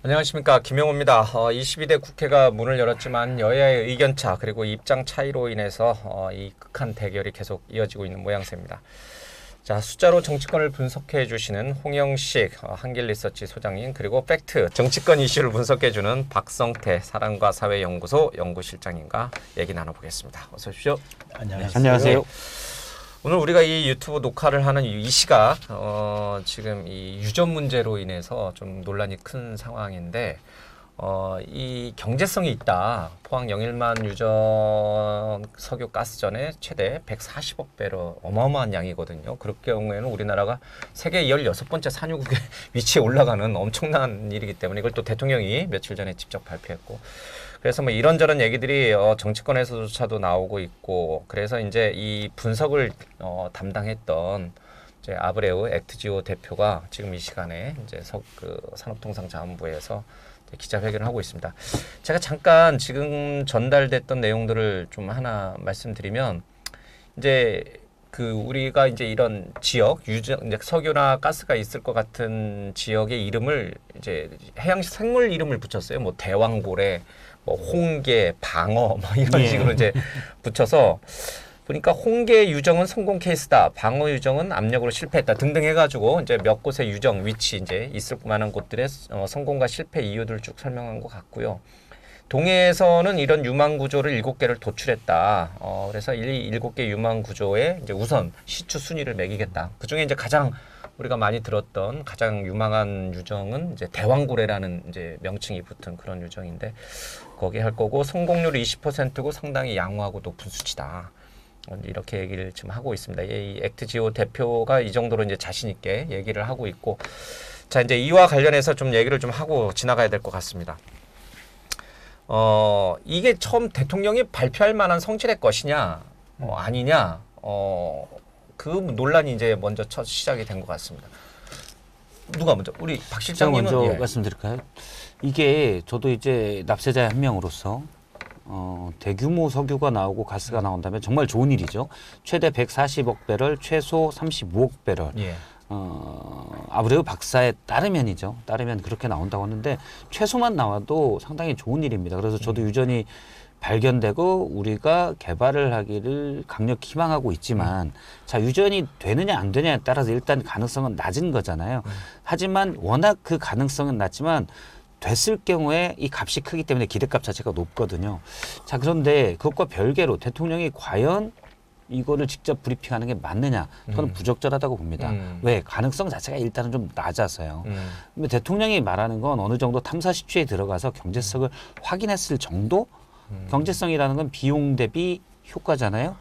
안녕하십니까, 김영호입니다. 22대 국회가 문을 열었지만 여야의 의견차 그리고 입장 차이로 인해서 이 극한 대결이 계속 이어지고 있는 모양새입니다. 자, 숫자로 정치권을 분석해 주시는 홍영식 한길리서치 소장님, 그리고 팩트 정치권 이슈를 분석해 주는 박성태 사랑과 사회연구소 연구실장님과 얘기 나눠보겠습니다. 어서 오십시오. 안녕하세요. 오늘 우리가 이 유튜브 녹화를 하는 이 시각, 지금 이 유전 문제로 인해서 좀 논란이 큰 상황인데, 이 경제성이 있다. 포항 영일만 유전 석유 가스전에 최대 140억 배로 어마어마한 양이거든요. 그럴 경우에는 우리나라가 세계 16번째 산유국에 위치에 올라가는 엄청난 일이기 때문에 이걸 또 대통령이 며칠 전에 직접 발표했고, 그래서 뭐 이런저런 얘기들이 정치권에서조차도 나오고 있고, 그래서 이제 이 분석을 담당했던 이제 아브레우 액트지오 대표가 지금 이 시간에 이제 산업통상자원부에서 기자회견을 하고 있습니다. 제가 잠깐 지금 전달됐던 내용들을 좀 하나 말씀드리면, 이제 우리가 이제 이런 지역 이제 석유나 가스가 있을 것 같은 지역의 이름을 이제 해양 생물 이름을 붙였어요. 뭐 대왕고래, 뭐 홍게, 방어, 뭐 이런 식으로 이제 붙여서 보니까 홍게 유정은 성공 케이스다, 방어 유정은 압력으로 실패했다 등등 해가지고 이제 몇 곳의 유정 위치 이제 있을 만한 곳들의 성공과 실패 이유들을 쭉 설명한 것 같고요. 동해에서는 이런 유망 구조를 7개를 도출했다. 그래서 이 7개 유망 구조에 이제 우선 시추 순위를 매기겠다. 그 중에 이제 가장 우리가 많이 들었던 가장 유망한 유정은 이제 대왕고래라는 이제 명칭이 붙은 그런 유정인데, 거기 할 거고, 성공률이 20%고 상당히 양호하고 높은 수치다. 이렇게 얘기를 지금 하고 있습니다. 이 액트지오 대표가 이 정도로 이제 자신 있게 얘기를 하고 있고, 자, 이제 이와 관련해서 좀 얘기를 좀 하고 지나가야 될 것 같습니다. 이게 처음 대통령이 발표할 만한 성질의 것이냐, 아니냐, 그 논란이 이제 먼저 첫 시작이 된 것 같습니다. 누가 먼저? 우리 박 실장님은 제가 먼저 말씀드릴까요? 이게 저도 이제 납세자의 한 명으로서 대규모 석유가 나오고 가스가 나온다면 정말 좋은 일이죠. 최대 140억 배럴, 최소 35억 배럴. 예. 아브레우 박사에 따르면이죠. 따르면 그렇게 나온다고 하는데 최소만 나와도 상당히 좋은 일입니다. 그래서 저도 유전이 발견되고 우리가 개발을 하기를 강력히 희망하고 있지만, 자, 유전이 되느냐 안 되느냐에 따라서 일단 가능성은 낮은 거잖아요. 하지만 워낙 그 가능성은 낮지만 됐을 경우에 이 값이 크기 때문에 기대값 자체가 높거든요. 자, 그런데 그것과 별개로 대통령이 과연 이거를 직접 브리핑하는 게 맞느냐? 저는 부적절하다고 봅니다. 왜? 가능성 자체가 일단은 좀 낮아서요. 근데 대통령이 말하는 건 어느 정도 탐사 시추에 들어가서 경제성을 확인했을 정도? 경제성이라는 건 비용 대비 효과잖아요.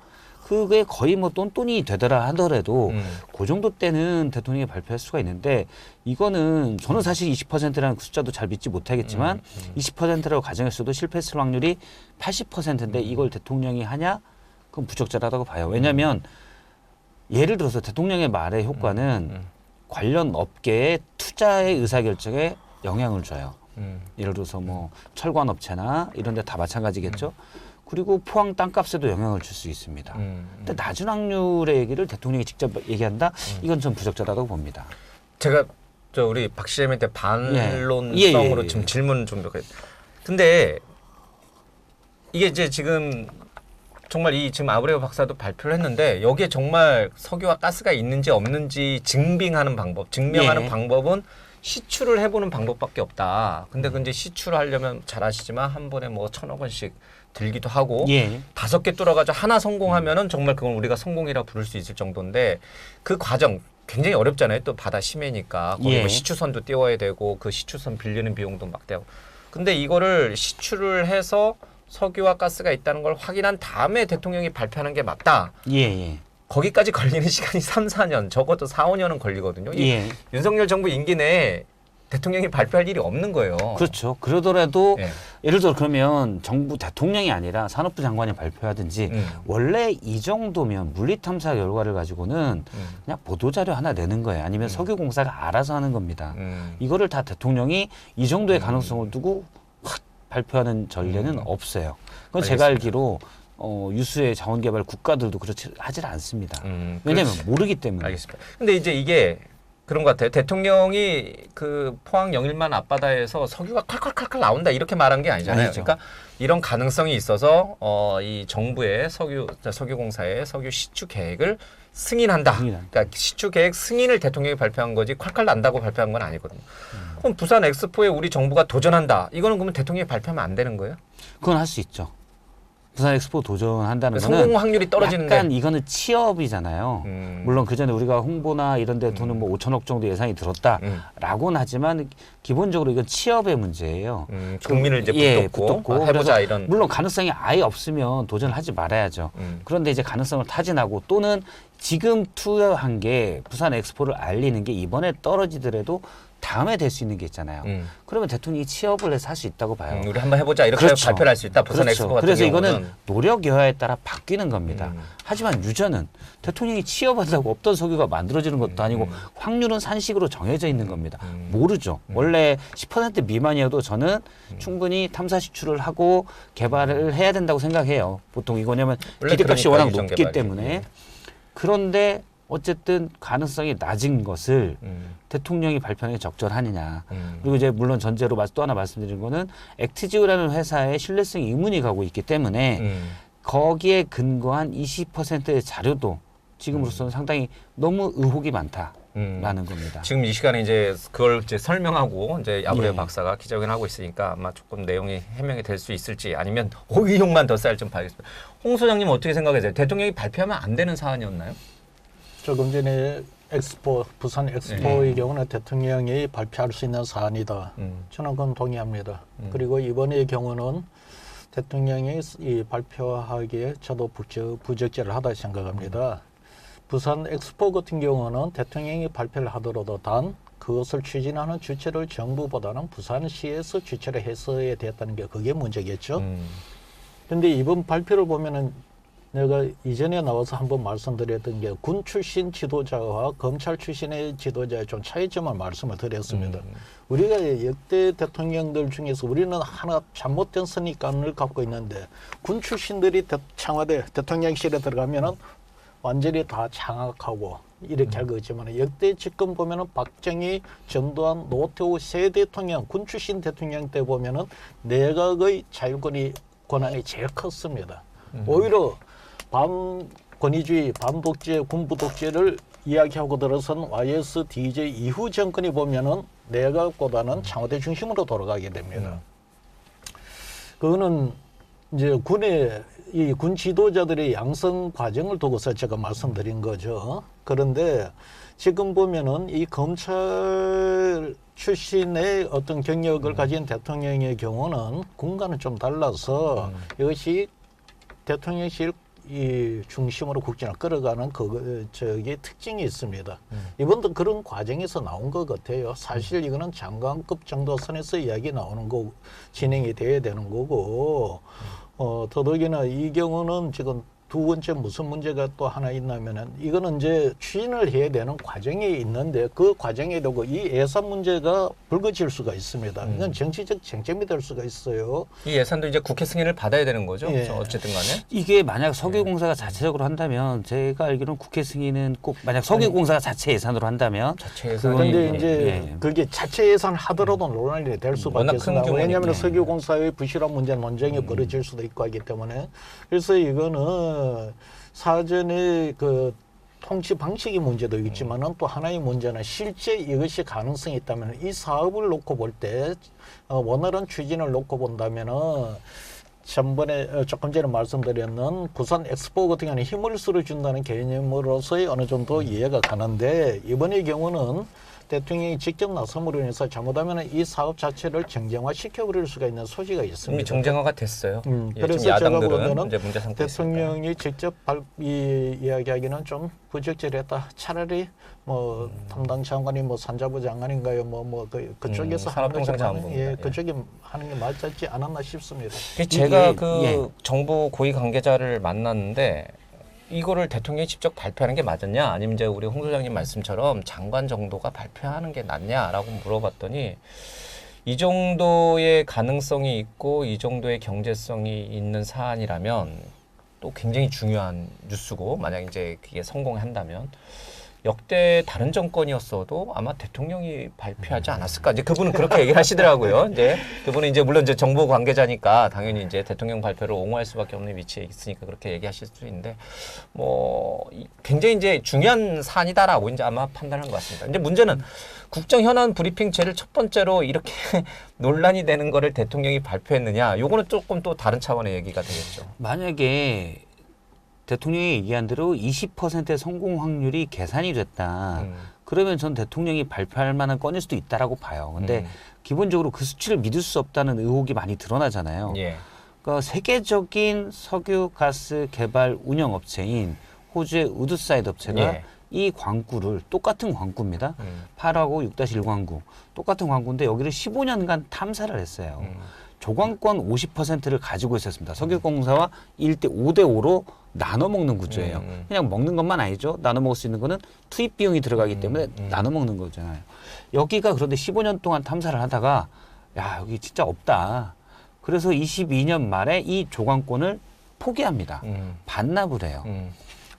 그게 거의 뭐 똔똔이 되더라 하더라도 그 정도 때는 대통령이 발표할 수가 있는데, 이거는 저는 사실 20%라는 그 숫자도 잘 믿지 못하겠지만 20%라고 가정했어도 실패했을 확률이 80%인데 이걸 대통령이 하냐? 그건 부적절하다고 봐요. 왜냐하면 예를 들어서 대통령의 말의 효과는 관련 업계의 투자의 의사결정에 영향을 줘요. 예를 들어서 뭐 철관 업체나 이런 데 다 마찬가지겠죠. 그리고 포항 땅값에도 영향을 줄 수 있습니다. 근데 낮은 확률의 얘기를 대통령이 직접 얘기한다? 이건 좀 부적절하다고 봅니다. 제가 우리 박 시장님한테 반론성으로 좀 질문 좀 몇 개. 근데 이게 이제 지금 정말 지금 아브레우 박사도 발표를 했는데, 여기에 정말 석유와 가스가 있는지 없는지 증명하는 방법은 시추를 해보는 방법밖에 없다. 근데 이제 시추를 하려면 잘 아시지만 한 번에 뭐 1,000억 원씩 들기도 하고, 5개 뚫어가지고 하나 성공하면은 정말 그건 우리가 성공이라 부를 수 있을 정도인데, 그 과정 굉장히 어렵잖아요. 또 바다 심해니까 거기 뭐 시추선도 띄워야 되고, 그 시추선 빌리는 비용도 막 되고. 근데 이거를 시추를 해서 석유와 가스가 있다는 걸 확인한 다음에 대통령이 발표하는 게 맞다. 거기까지 걸리는 시간이 3, 4년, 적어도 4, 5년은 걸리거든요. 윤석열 정부 임기 내에 대통령이 발표할 일이 없는 거예요. 그렇죠. 그러더라도 예를 들어 그러면 정부 대통령이 아니라 산업부 장관이 발표하든지, 원래 이 정도면 물리탐사 결과를 가지고는 그냥 보도자료 하나 내는 거예요. 아니면 석유공사가 알아서 하는 겁니다. 이거를 다 대통령이 이 정도의 가능성을 두고 확 발표하는 전례는 없어요. 그건 제가 알기로 유수의 자원개발 국가들도 그렇지 하질 않습니다. 왜냐하면 모르기 때문에. 알겠습니다. 근데 이제 이게 그런 것 같아요. 대통령이 그 포항 영일만 앞바다에서 석유가 칼칼칼칼 나온다 이렇게 말한 게 아니잖아요. 아니죠. 그러니까 이런 가능성이 있어서 이 정부의 석유공사의 석유 시추 계획을 승인한다. 그러니까 시추 계획 승인을 대통령이 발표한 거지 콸콸 난다고 발표한 건 아니거든요. 그럼 부산 엑스포에 우리 정부가 도전한다. 이거는 그러면 대통령이 발표하면 안 되는 거예요? 그건 할 수 있죠. 부산 엑스포 도전한다는 성공 거는 확률이 떨어지는데. 약간 이거는 취업이잖아요. 물론 그 전에 우리가 홍보나 이런 데 돈은 뭐 5천억 정도 예상이 들었다라고는 하지만 기본적으로 이건 취업의 문제예요. 국민을 이제 붙잡고 해보자 이런. 물론 가능성이 아예 없으면 도전을 하지 말아야죠. 그런데 이제 가능성을 타진하고 또는 지금 투여한 게 부산 엑스포를 알리는 게 이번에 떨어지더라도 다음에 될 수 있는 게 있잖아요. 그러면 대통령이 취업을 해서 할 수 있다고 봐요. 우리 한번 해보자 이렇게 그렇죠. 발표를 할 수 있다. 부산 그렇죠. 엑스포 같은 그래서 경우는. 이거는 노력 여하에 따라 바뀌는 겁니다. 하지만 유전은 대통령이 취업한다고 없던 석유가 만들어지는 것도 아니고 확률은 산식으로 정해져 있는 겁니다. 모르죠. 원래 10% 미만이어도 저는 충분히 탐사 시추를 하고 개발을 해야 된다고 생각해요. 보통 이거냐면 원래 기대값이 그러니까 워낙 유전 높기 개발이지. 때문에. 그런데 어쨌든 가능성이 낮은 것을 대통령이 발표하는 게 적절하느냐. 그리고 이제 물론 전제로 또 하나 말씀드린 거는 액티지오라는 회사의 신뢰성이 의문이 가고 있기 때문에 거기에 근거한 20%의 자료도 지금으로서는 상당히 너무 의혹이 많다라는 겁니다. 지금 이 시간에 이제 그걸 이제 설명하고 이제 야브레 예. 박사가 기자회견 하고 있으니까 아마 조금 내용이 해명이 될 수 있을지 아니면 의혹만 더 쌓일지 좀 봐야겠습니다. 홍 소장님 어떻게 생각하세요? 대통령이 발표하면 안 되는 사안이었나요? 조금 전에 부산 엑스포의 경우는 대통령이 발표할 수 있는 사안이다. 저는 그건 동의합니다. 그리고 이번의 경우는 대통령이 이 발표하기에 저도 부적절을 하다 생각합니다. 부산 엑스포 같은 경우는 대통령이 발표를 하더라도 단 그것을 추진하는 주체를 정부보다는 부산시에서 주체를 했어야 됐다는 게 그게 문제겠죠. 그런데 이번 발표를 보면은 내가 이전에 나와서 한번 말씀드렸던 게 군 출신 지도자와 검찰 출신의 지도자의 좀 차이점을 말씀을 드렸습니다. 우리가 역대 대통령들 중에서 우리는 하나 잘못된 선입관을 갖고 있는데 군 출신들이 청와대 대통령실에 들어가면은 완전히 다 장악하고 이렇게 할 거지만 역대 집권 보면은 박정희, 전두환, 노태우 세 대통령 군 출신 대통령 때 보면은 내각의 권한이 제일 컸습니다. 오히려 반권위주의, 반독재, 군부독재를 이야기하고 들어선 YSDJ 이후 정권이 보면은 내각보다는 청와대 중심으로 돌아가게 됩니다. 그거는 이제 이 군 지도자들의 양성 과정을 두고서 제가 말씀드린 거죠. 그런데 지금 보면은 이 검찰 출신의 어떤 경력을 가진 대통령의 경우는 군과는 좀 달라서 이것이 대통령실 이 중심으로 국정을 끌어가는 특징이 있습니다. 이번도 그런 과정에서 나온 것 같아요. 사실 이거는 장관급 정도 선에서 이야기 나오는 거고 진행이 돼야 되는 거고 더더기나 이 경우는 지금 두 번째 무슨 문제가 또 하나 있냐면은 이거는 이제 추진을 해야 되는 과정이 있는데 그 과정에 두고 이 예산 문제가 불거질 수가 있습니다. 이건 정치적 쟁점이 될 수가 있어요. 이 예산도 이제 국회 승인을 받아야 되는 거죠. 예. 어쨌든 간에. 이게 만약 석유공사가 자체적으로 한다면 제가 알기로는 국회 승인은 꼭 만약 석유공사가 자체 예산으로 한다면 자체 예산이 그런데 이제 그게 자체 예산 하더라도 논란이 될 수밖에 워낙 큰 없습니다. 규모니까. 왜냐하면 석유공사의 부실한 문제 논쟁이 벌어질 수도 있고 하기 때문에 그래서 이거는 사전에 그 통치 방식의 문제도 있지만은 또 하나의 문제는 실제 이것이 가능성이 있다면 이 사업을 놓고 볼 때 원활한 추진을 놓고 본다면은 전번에 조금 전에 말씀드렸는 부산 엑스포 같은 경우는 힘을 실어준다는 개념으로서의 어느 정도 이해가 가는데 이번의 경우는 대통령이 직접 나섬으로 인해서 잘못하면 이 사업 자체를 정쟁화시켜버릴 수가 있는 소지가 있습니다. 이미 정쟁화가 됐어요. 예, 그래서 지금 제가 야당들은 보기에는 이제 문제 삼고 대통령이 직접 이야기하기는 좀 부적절했다. 차라리 뭐 담당 장관이 뭐 산자부 장관인가요? 그쪽에서 산업통상자원부. 예, 그쪽이 하는 게 맞지 않았나 싶습니다. 제가 예. 정부 고위 관계자를 만났는데 이거를 대통령이 직접 발표하는 게 맞았냐? 아니면 이제 우리 홍 소장님 말씀처럼 장관 정도가 발표하는 게 낫냐라고 물어봤더니 이 정도의 가능성이 있고 이 정도의 경제성이 있는 사안이라면 또 굉장히 중요한 뉴스고 만약 이제 그게 성공한다면 역대 다른 정권이었어도 아마 대통령이 발표하지 않았을까. 이제 그분은 그렇게 얘기를 하시더라고요. 이제 그분은 이제 물론 이제 정보 관계자니까 당연히 이제 대통령 발표를 옹호할 수밖에 없는 위치에 있으니까 그렇게 얘기하실 수 있는데 굉장히 이제 중요한 사안이다라고 이제 아마 판단한 것 같습니다. 이제 문제는 국정 현안 브리핑제를 첫 번째로 이렇게 논란이 되는 거를 대통령이 발표했느냐. 요거는 조금 또 다른 차원의 얘기가 되겠죠. 만약에 대통령이 얘기한 대로 20%의 성공 확률이 계산이 됐다. 그러면 전 대통령이 발표할 만한 건일 수도 있다라고 봐요. 근데 기본적으로 그 수치를 믿을 수 없다는 의혹이 많이 드러나잖아요. 예. 그러니까 세계적인 석유 가스 개발 운영 업체인 호주의 우드사이드 업체가 예. 이 광구를 똑같은 광구입니다. 8하고 6-1 광구. 똑같은 광구인데 여기를 15년간 탐사를 했어요. 조광권 50%를 가지고 있었습니다. 석유공사와 5대5로 나눠 먹는 구조예요. 그냥 먹는 것만 아니죠. 나눠 먹을 수 있는 거는 투입 비용이 들어가기 때문에 나눠 먹는 거잖아요. 여기가 그런데 15년 동안 탐사를 하다가 야, 여기 진짜 없다. 그래서 22년 말에 이 조광권을 포기합니다. 반납을 해요.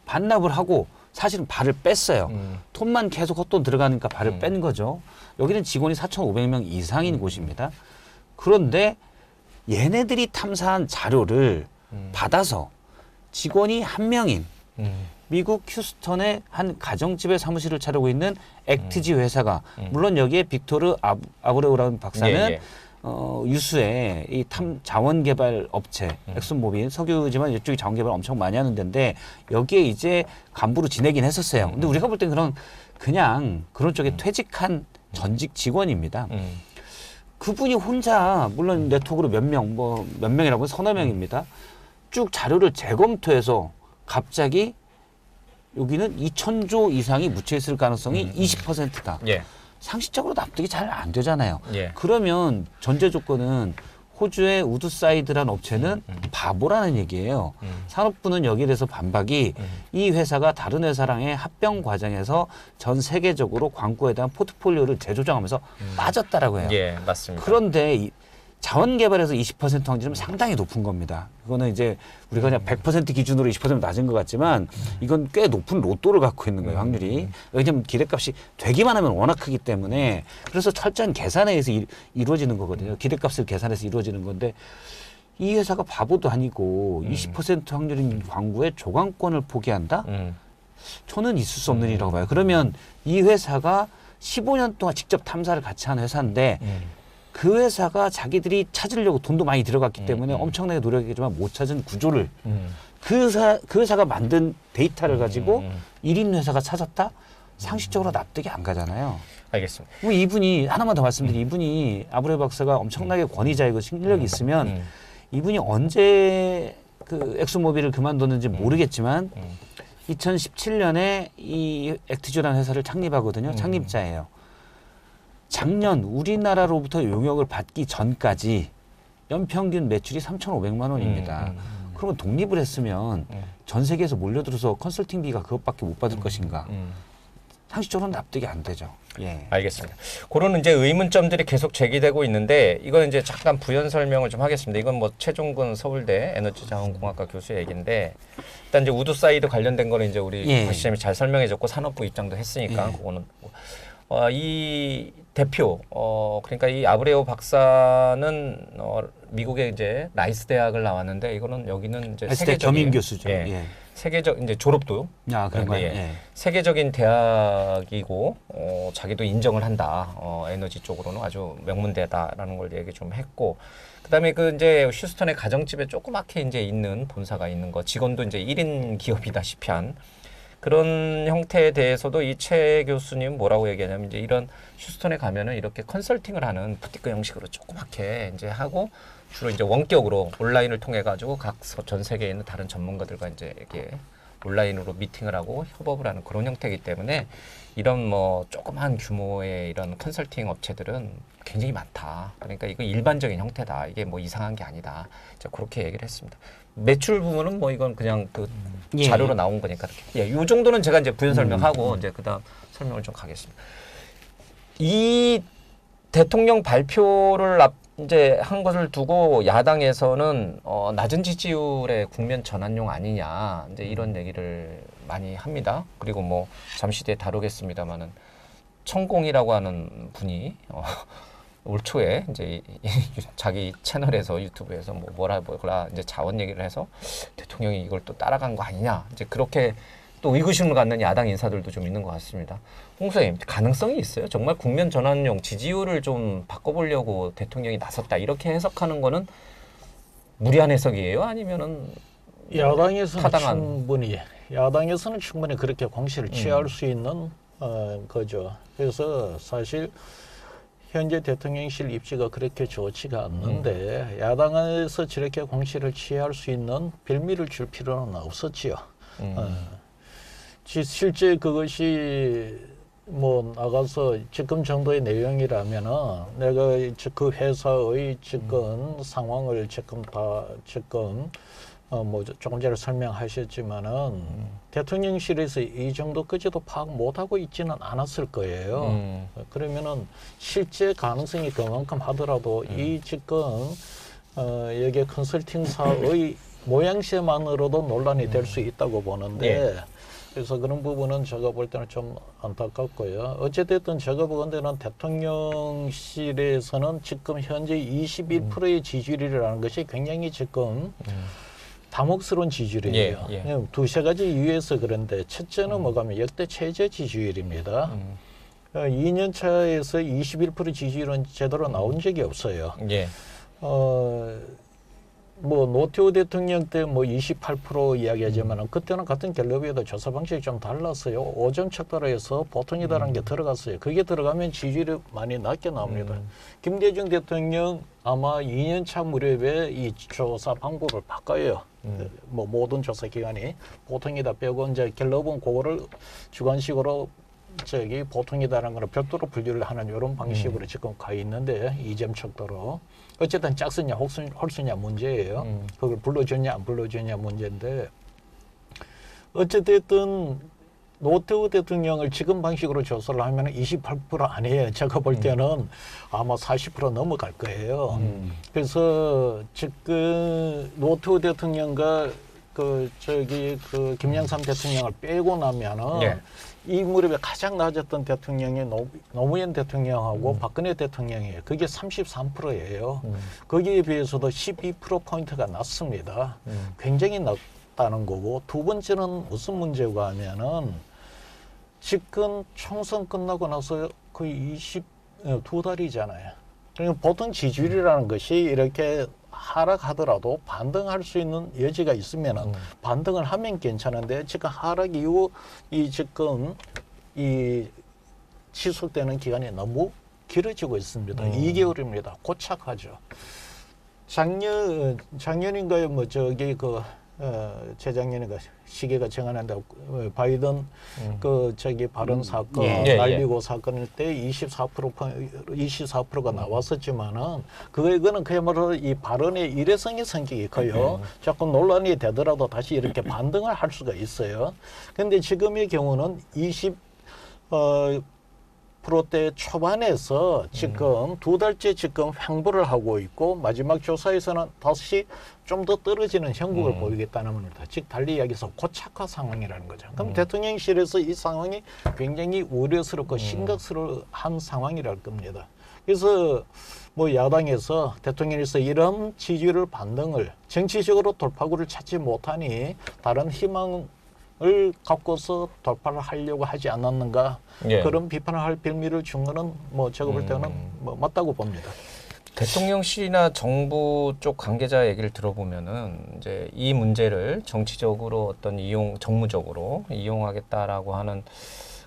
반납을 하고 사실은 발을 뺐어요. 돈만 계속 헛돈 들어가니까 발을 뺀 거죠. 여기는 직원이 4,500명 이상인 곳입니다. 그런데 얘네들이 탐사한 자료를 받아서 직원이 한 명인 미국 휴스턴의 한 가정집에 사무실을 차리고 있는 액트지 회사가 물론 여기에 빅토르 아브레우라는 박사는 예, 예. 유수의 이 자원 개발 업체 엑슨모빌 석유지만 이쪽이 자원 개발 엄청 많이 하는 데인데 여기에 이제 간부로 지내긴 했었어요. 근데 우리가 볼 땐 그냥 그런 쪽에 퇴직한 전직 직원입니다. 그분이 혼자 물론 네트워크로 몇 명이라고 서너 명입니다. 쭉 자료를 재검토해서 갑자기 여기는 2,000조 이상이 묻혀 있을 가능성이 20%다. 예. 상식적으로 납득이 잘 안 되잖아요. 예. 그러면 전제 조건은 호주의 우드사이드라는 업체는 바보라는 얘기예요. 산업부는 여기에 대해서 반박이 이 회사가 다른 회사랑의 합병 과정에서 전 세계적으로 광고에 대한 포트폴리오를 재조정하면서 빠졌다라고 해요. 예, 맞습니다. 그런데 자원 개발에서 20% 확률은 상당히 높은 겁니다. 그거는 이제 우리가 그냥 100% 기준으로 20% 낮은 것 같지만 이건 꽤 높은 로또를 갖고 있는 거예요, 확률이. 왜냐하면 기대값이 되기만 하면 워낙 크기 때문에 그래서 철저한 계산에 의해서 이루어지는 거거든요. 기대값을 계산해서 이루어지는 건데 이 회사가 바보도 아니고 20% 확률인 광구에 조광권을 포기한다? 저는 있을 수 없는 일이라고 봐요. 그러면 이 회사가 15년 동안 직접 탐사를 같이 한 회사인데 그 회사가 자기들이 찾으려고 돈도 많이 들어갔기 때문에 엄청나게 노력했지만 못 찾은 구조를 그 회사가 만든 데이터를 가지고 1인 회사가 찾았다? 상식적으로 납득이 안 가잖아요. 알겠습니다. 그럼 이분이 하나만 더 말씀드리면 이분이 아브레 박사가 엄청나게 권위자이고 실력이 있으면 이분이 언제 그 엑소모빌을 그만뒀는지 모르겠지만 2017년에 이 액티즈라는 회사를 창립하거든요. 창립자예요. 작년 우리나라로부터 용역을 받기 전까지 연평균 매출이 3,500만 원입니다. 그러면 독립을 했으면 전 세계에서 몰려들어서 컨설팅비가 그것밖에 못 받을 것인가? 상식적으로는 납득이 안 되죠. 예. 알겠습니다. 그런 이제 의문점들이 계속 제기되고 있는데 이거는 이제 잠깐 부연 설명을 좀 하겠습니다. 이건 뭐 최종근 서울대 에너지자원공학과 교수의 얘기인데 일단 이제 우드사이드 관련된 거는 이제 우리 박 시장님이 잘 설명해줬고 산업부 입장도 했으니까 그거는 이 대표 그러니까 이 아브레오 박사는 미국의 이제 라이스 대학을 나왔는데 이거는 여기는 이제 세계 겸임 교수죠. 예. 예. 세계적 이제 졸업도 그런 거예요. 예. 예. 세계적인 대학이고 자기도 인정을 한다. 에너지 쪽으로는 아주 명문대다라는 걸 얘기 좀 했고 그다음에 그 이제 휴스턴의 가정집에 조그맣게 이제 있는 본사가 있는 거 직원도 이제 1인 기업이다시피 한 그런 형태에 대해서도 이 최 교수님 뭐라고 얘기하냐면 이제 이런 휴스턴에 가면은 이렇게 컨설팅을 하는 부티크 형식으로 조그맣게 이제 하고 주로 이제 원격으로 온라인을 통해 가지고 각 전 세계에 있는 다른 전문가들과 이제 이게 온라인으로 미팅을 하고 협업을 하는 그런 형태이기 때문에 이런 뭐 조그만 규모의 이런 컨설팅 업체들은 굉장히 많다. 그러니까 이거 일반적인 형태다. 이게 뭐 이상한 게 아니다. 이제 그렇게 얘기를 했습니다. 매출 부분은 뭐 이건 그냥 그 자료로 나온 거니까 이렇게. 예, 요 정도는 제가 이제 부연 설명하고 이제 그다음 설명을 좀 가겠습니다. 이 대통령 발표를 이제 한 것을 두고 야당에서는 낮은 지지율의 국면 전환용 아니냐 이제 이런 얘기를 많이 합니다. 그리고 뭐 잠시 뒤에 다루겠습니다만은 천공이라고 하는 분이 올 초에 이제 자기 채널에서 유튜브에서 뭐라 이제 자원 얘기를 해서 대통령이 이걸 또 따라간 거 아니냐 이제 그렇게 또 의구심을 갖는 야당 인사들도 좀 있는 것 같습니다. 홍 선생님 가능성이 있어요? 정말 국면 전환용 지지율을 좀 바꿔보려고 대통령이 나섰다 이렇게 해석하는 거는 무리한 해석이에요? 아니면은 야당에서는 충분히 그렇게 공시를 취할 수 있는 거죠. 그래서 사실 현재 대통령실 입지가 그렇게 좋지가 않는데 야당에서 저렇게 공시를 취할 수 있는 빌미를 줄 필요는 없었지요. 실제 그것이 뭐 나가서 지금 정도의 내용이라면은 내가 그 회사의 지금 상황을 지금 뭐 조금 전에 설명하셨지만은 대통령실에서 이 정도까지도 파악 못하고 있지는 않았을 거예요. 그러면은 실제 가능성이 그만큼 하더라도 이 지금 여기 컨설팅사의 모양새만으로도 논란이 될 수 있다고 보는데 그래서 그런 부분은 제가 볼 때는 좀 안타깝고요. 어찌됐든 제가 보건대는 대통령실에서는 지금 현재 21%의 지지율이라는 것이 굉장히 지금 당혹스러운 지지율이에요. 두세 가지 이유에서 그런데 첫째는 뭐가면 역대 최저 지지율입니다. 2년 차에서 21% 지지율은 제대로 나온 적이 없어요. 뭐 노태우 대통령 때 뭐 28% 이야기하지만은 그때는 같은 갤럽에도 조사 방식이 좀 달랐어요. 5점 척도라해서 보통이다라는 게 들어갔어요. 그게 들어가면 지지율이 많이 낮게 나옵니다. 김대중 대통령 아마 2년 차 무렵에 이 조사 방법을 바꿔요. 뭐 모든 조사 기관이 보통이다 빼고 이제 갤럽은 그거를 주관식으로 보통이다라는 거는 별도로 분류를 하는 이런 방식으로 지금 가 있는데 2점 척도로 어쨌든 짝수냐 홀수냐 문제예요. 그걸 불러줬냐 안 불러줬냐 문제인데 어쨌든 노태우 대통령을 지금 방식으로 조사를 하면 28% 아니에요. 제가 볼 때는 아마 40% 넘어갈 거예요. 그래서 지금 노태우 대통령과 김영삼 대통령을 빼고 나면은 이 무렵에 가장 낮았던 대통령이 노무현 대통령하고 박근혜 대통령이에요. 그게 33%예요. 거기에 비해서도 12%포인트가 낮습니다. 굉장히 낮다는 거고 두 번째는 무슨 문제가 하면은 지금 총선 끝나고 나서 거의 22달이잖아요. 그러니까 보통 지지율이라는 것이 이렇게 하락하더라도 반등할 수 있는 여지가 있으면 반등을 하면 괜찮은데 지금 하락 이후 지금 지속되는 기간이 너무 길어지고 있습니다. 2개월입니다. 고착하죠. 작년인가요? 재작년인가 시계가 정하는데 바이든 발언 사건 날리고 사건일 때 24%가 나왔었지만은 이거는 그야말로 이 발언의 일회성의 성격이 커요. 자꾸 논란이 되더라도 다시 이렇게 반등을 할 수가 있어요. 근데 지금의 경우는 20%대 초반에서 지금 두 달째 지금 횡보를 하고 있고 마지막 조사에서는 다시 좀 더 떨어지는 형국을 보이겠다는 겁니다. 즉 달리 이야기해서 고착화 상황이라는 거죠. 그럼 대통령실에서 이 상황이 굉장히 우려스럽고 심각스러운 상황이랄 겁니다. 그래서 뭐 야당에서 대통령에서 이런 지지율 반등을 정치적으로 돌파구를 찾지 못하니 다른 희망을 갖고서 돌파를 하려고 하지 않았는가 그런 비판을 할 빌미를 준 거는 뭐 제가 볼 때는 뭐 맞다고 봅니다. 대통령실이나 정부 쪽 관계자 얘기를 들어보면은 이제 이 문제를 정치적으로 정무적으로 이용하겠다라고 하는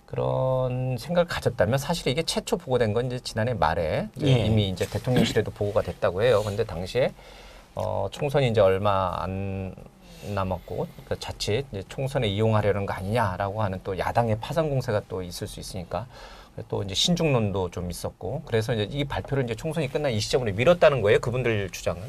그런 생각을 가졌다면 사실 이게 최초 보고된 건 이제 지난해 말에 이미 이제 대통령실에도 보고가 됐다고 해요. 근데 당시에 총선이 이제 얼마 안 남았고 그러니까 자칫 이제 총선에 이용하려는 거 아니냐라고 하는 또 야당의 파상 공세가 또 있을 수 있으니까 또 이제 신중론도 좀 있었고 그래서 이제 이 발표를 이제 총선이 끝난 이 시점으로 미뤘다는 거예요. 그분들 주장은.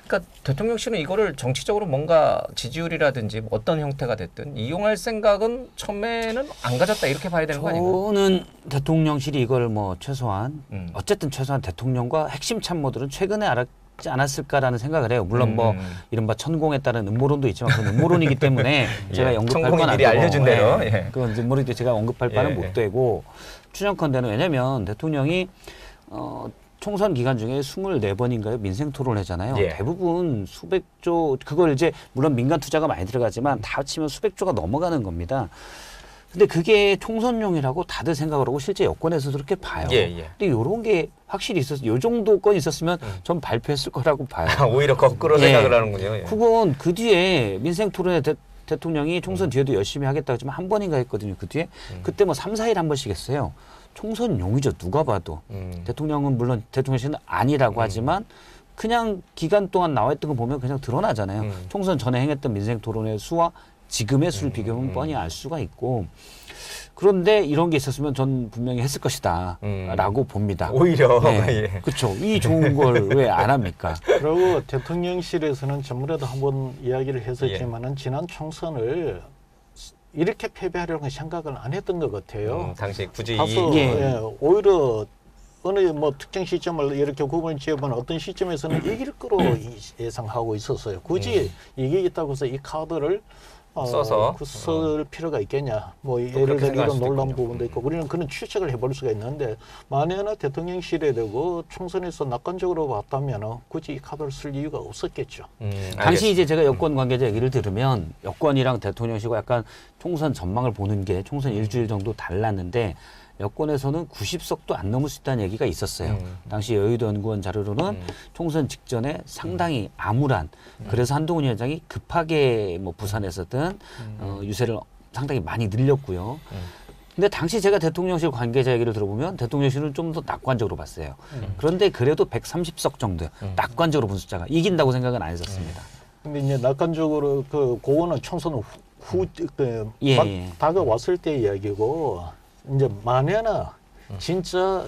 그러니까 대통령실은 이거를 정치적으로 뭔가 지지율이라든지 어떤 형태가 됐든 이용할 생각은 처음에는 안 가졌다 이렇게 봐야 되는 거 아닌가요? 저는 대통령실이 이걸 뭐 최소한 어쨌든 최소한 대통령과 핵심 참모들은 최근에 알았지 않았을까라는 생각을 해요. 물론 뭐 이른바 천공에 따른 음모론도 있지만 그건 음모론이기 때문에 제가 언급할 천공이 건 안 미리 되고 알려준 대로. 예. 그건 음모론인데 제가 언급할 바는 못 되고 추정컨대는 왜냐하면 대통령이 총선 기간 중에 24번인가요? 민생 토론회잖아요. 예. 대부분 수백조 그걸 이제 물론 민간 투자가 많이 들어가지만 다 합치면 수백조가 넘어가는 겁니다. 근데 그게 총선용이라고 다들 생각을 하고 실제 여권에서도 그렇게 봐요. 예. 근데 이런 게 확실히 있었어요. 요 정도 건 있었으면 전 발표했을 거라고 봐요. 오히려 거꾸로 예. 생각을 하는군요. 예. 그건 그 뒤에 민생 토론회 대통령이 총선 뒤에도 열심히 하겠다고 하지만 한 번인가 했거든요. 그 뒤에. 그때 뭐 3, 4일 한 번씩 했어요. 총선용이죠. 누가 봐도. 대통령은 물론 대통령실은 아니라고 하지만 그냥 기간 동안 나와 있던 거 보면 그냥 드러나잖아요. 총선 전에 행했던 민생 토론회 수와 지금의 수를 비교하면 뻔히 알 수가 있고 그런데 이런 게 있었으면 전 분명히 했을 것이다 라고 봅니다. 오히려. 네. 예. 그렇죠. 이 좋은 걸 왜 안 합니까? 그리고 대통령실에서는 전번에도 한번 이야기를 했었지만은 지난 총선을 이렇게 패배하려는 생각을 안 했던 것 같아요. 당시 굳이 다소 예. 오히려 어느 뭐 특정 시점을 이렇게 구분을 지어보면 어떤 시점에서는 이길 거로 예상하고 있었어요. 굳이 이기겠다고 해서 이 카드를 써서 쓸 필요가 있겠냐. 뭐 예를 그렇게 들어 생각할 이런 수도 놀라운 있군요. 부분도 있고 우리는 그런 추측을 해볼 수가 있는데 만약에 대통령실에 되고 총선에서 낙관적으로 봤다면 굳이 이 카드를 쓸 이유가 없었겠죠. 당시 이제 제가 여권 관계자 얘기를 들으면 여권이랑 대통령실과 약간 총선 전망을 보는 게 총선 일주일 정도 달랐는데 여권에서는 90석도 안 넘을 수 있다는 얘기가 있었어요. 당시 여의도 연구원 자료로는 총선 직전에 상당히 암울한 그래서 한동훈 위원장이 급하게 뭐 부산에서든 유세를 상당히 많이 늘렸고요. 근데 당시 제가 대통령실 관계자 얘기를 들어보면 대통령실은 좀 더 낙관적으로 봤어요. 그런데 그래도 130석 정도 낙관적으로 본 숫자가 이긴다고 생각은 안 했었습니다. 근데 이제 낙관적으로 그거는 총선 후 예. 다가왔을 때 이야기고 이제 만에나 진짜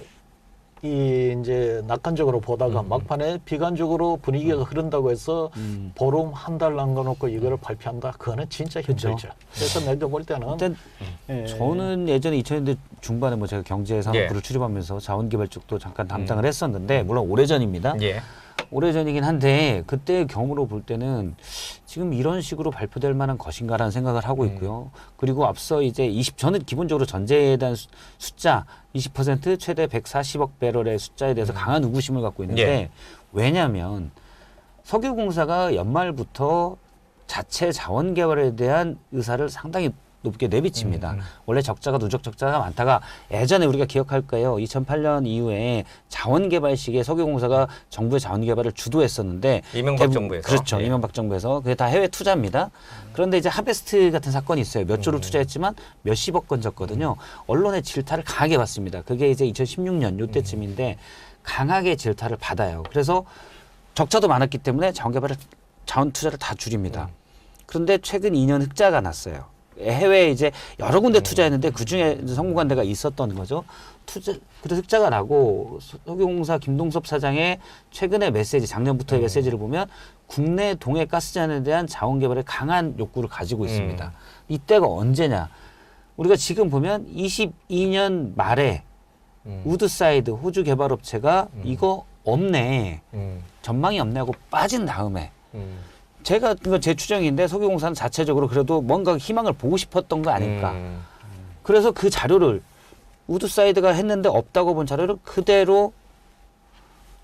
이 이제 낙관적으로 보다가 막판에 비관적으로 분위기가 흐른다고 해서 보름 한 달 남겨놓고 이거를 발표한다. 그거는 진짜 힘들죠. 그래서 내가 볼 때는 일단 예. 저는 예전에 2000년대 중반에 뭐 제가 경제산업부를 출입하면서 자원개발 쪽도 잠깐 담당을 했었는데 물론 오래전입니다. 예. 오래전이긴 한데 그때의 경우로 볼 때는 지금 이런 식으로 발표될 만한 것인가라는 생각을 하고 있고요. 그리고 앞서 이제 저는 기본적으로 전제에 대한 숫자 20% 최대 140억 배럴의 숫자에 대해서 강한 의구심을 갖고 있는데 예. 왜냐하면 석유공사가 연말부터 자체 자원 개발에 대한 의사를 상당히 높게 내비칩니다. 원래 적자가 누적 적자가 많다가 예전에 우리가 기억할 거예요. 2008년 이후에 자원 개발 시기에 석유공사가 정부의 자원 개발을 주도했었는데 이명박 정부에서. 그렇죠. 예. 이명박 정부에서 그게 다 해외 투자입니다. 그런데 이제 하베스트 같은 사건이 있어요. 몇 조를 투자했지만 몇십억 건졌거든요. 언론의 질타를 강하게 받습니다. 그게 이제 2016년 요때쯤인데 강하게 질타를 받아요. 그래서 적자도 많았기 때문에 자원 투자를 다 줄입니다. 그런데 최근 2년 흑자가 났어요. 해외에 이제 여러 군데 투자했는데 그 중에 성공한 데가 있었던 거죠. 그래서 흑자가 나고 석유공사 김동섭 사장의 최근의 메시지, 작년부터의 메시지를 보면 국내 동해 가스전에 대한 자원 개발에 강한 욕구를 가지고 있습니다. 이때가 언제냐? 우리가 지금 보면 22년 말에 우드사이드 호주 개발업체가 이거 없네, 전망이 없네 하고 빠진 다음에 제가 이건 제 추정인데 석유공사는 자체적으로 그래도 뭔가 희망을 보고 싶었던 거 아닐까. 그래서 그 자료를 우드사이드가 했는데 없다고 본 자료를 그대로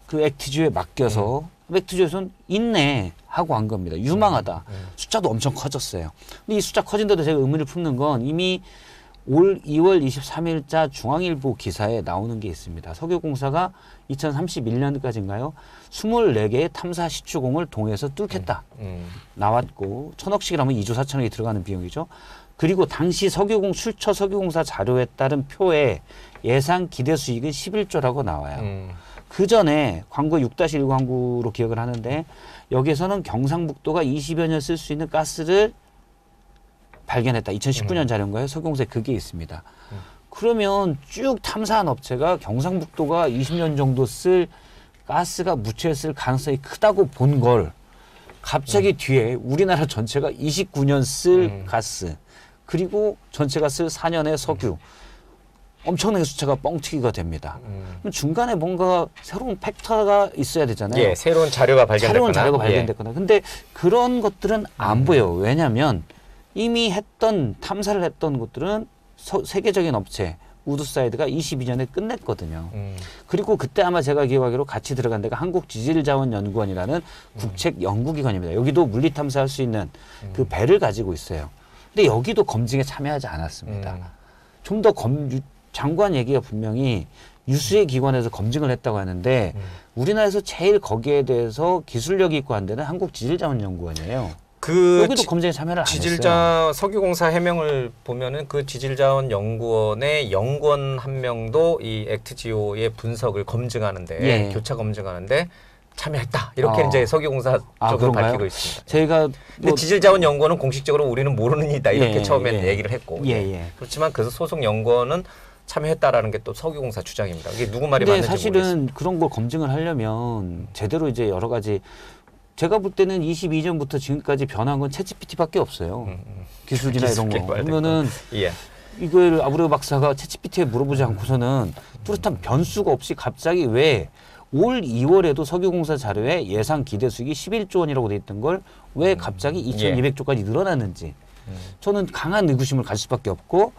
그 액티주에 맡겨서 액티주에서는 있네 하고 한 겁니다. 유망하다. 숫자도 엄청 커졌어요. 근데 이 숫자 커진데도 제가 의문을 품는 건 이미 올 2월 23일자 중앙일보 기사에 나오는 게 있습니다. 석유공사가 2031년까지인가요? 24개의 탐사 시추공을 동해에서 뚫겠다. 나왔고 1,000억씩이라면 2조 4천억이 들어가는 비용이죠. 그리고 당시 석유공사 자료에 따른 표에 예상 기대 수익은 11조라고 나와요. 그 전에 광고 6-1 광고로 기억을 하는데 여기에서는 경상북도가 20여 년 쓸 수 있는 가스를 발견했다. 2019년 자료인가요? 석유공사에 그게 있습니다. 그러면 쭉 탐사한 업체가 경상북도가 20년 정도 쓸 가스가 묻혀 있을 가능성이 크다고 본 걸 갑자기 뒤에 우리나라 전체가 29년 쓸 가스 그리고 전체가 쓸 4년의 석유 엄청나게 숫자가 뻥튀기가 됩니다. 그럼 중간에 뭔가 새로운 팩터가 있어야 되잖아요. 예, 새로운 자료가 발견됐거나. 새로운 자료가 발견됐거나. 근데 그런 것들은 안 보여요. 왜냐하면 이미 탐사를 했던 것들은 세계적인 업체 우드사이드가 22년에 끝냈거든요. 그리고 그때 아마 제가 기억하기로 같이 들어간 데가 한국지질자원연구원이라는 국책 연구기관입니다. 여기도 물리 탐사할 수 있는 그 배를 가지고 있어요. 근데 여기도 검증에 참여하지 않았습니다. 좀 더 장관 얘기가 분명히 유수의 기관에서 검증을 했다고 하는데 우리나라에서 제일 거기에 대해서 기술력이 있고 한 데는 한국지질자원연구원이에요. 여기도 검증에 참여를 안 했어요. 석유공사 해명을 보면은 그 지질자원연구원의 연구원 한 명도 이 액트지오의 분석을 검증하는데 예. 교차 검증하는데 참여했다. 이렇게 이제 석유공사 쪽으로 밝히고 있습니다. 저희가 근데 지질자원연구원은 공식적으로 우리는 모르는 이다 이렇게 예, 처음에는 예. 얘기를 했고 예. 그렇지만 그 소속 연구원은 참여했다라는 게 또 석유공사 주장입니다. 이게 누구 말이 근데 맞는지 사실은 모르겠습니다. 그런 걸 검증을 하려면 제대로 이제 여러 가지 제가 볼 때는 22년부터 지금까지 변한 건 챗GPT밖에 없어요. 기술이나 이런 거. 그러면은 예. 이걸 아브레우 박사가 챗GPT에 물어보지 않고서는 뚜렷한 변수가 없이 갑자기 왜 올 2월에도 석유공사 자료에 예상 기대 수익이 11조 원이라고 돼 있던 걸 왜 갑자기 2,200조까지 늘어났는지 저는 강한 의구심을 가질 수밖에 없고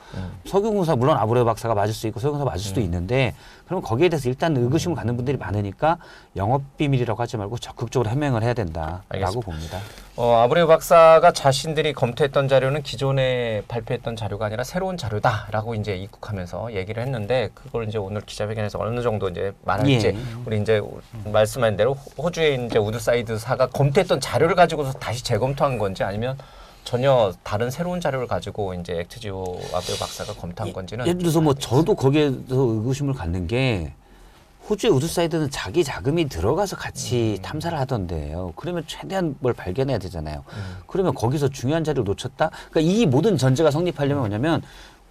석유공사 물론 아브레우 박사가 맞을 수 있고 석유공사 맞을 수도 있는데 그럼 거기에 대해서 일단 의구심을 갖는 분들이 많으니까 영업비밀이라고 하지 말고 적극적으로 해명을 해야 된다라고 알겠습니다. 봅니다. 아브레우 박사가 자신들이 검토했던 자료는 기존에 발표했던 자료가 아니라 새로운 자료다라고 이제 입국하면서 얘기를 했는데 그걸 이제 오늘 기자회견에서 어느 정도 이제 말할지 예. 우리 이제 말씀한 대로 호주의 이제 우드사이드사가 검토했던 자료를 가지고서 다시 재검토한 건지 아니면 전혀 다른 새로운 자료를 가지고 이제 액트지오 아브레우 박사가 검토한 건지는 예를 들어서 뭐 저도 거기에서 의구심을 갖는 게 호주의 우드사이드는 자기 자금이 들어가서 같이 탐사를 하던데요. 그러면 최대한 뭘 발견해야 되잖아요. 그러면 거기서 중요한 자료를 놓쳤다? 그러니까 이 모든 전제가 성립하려면 뭐냐면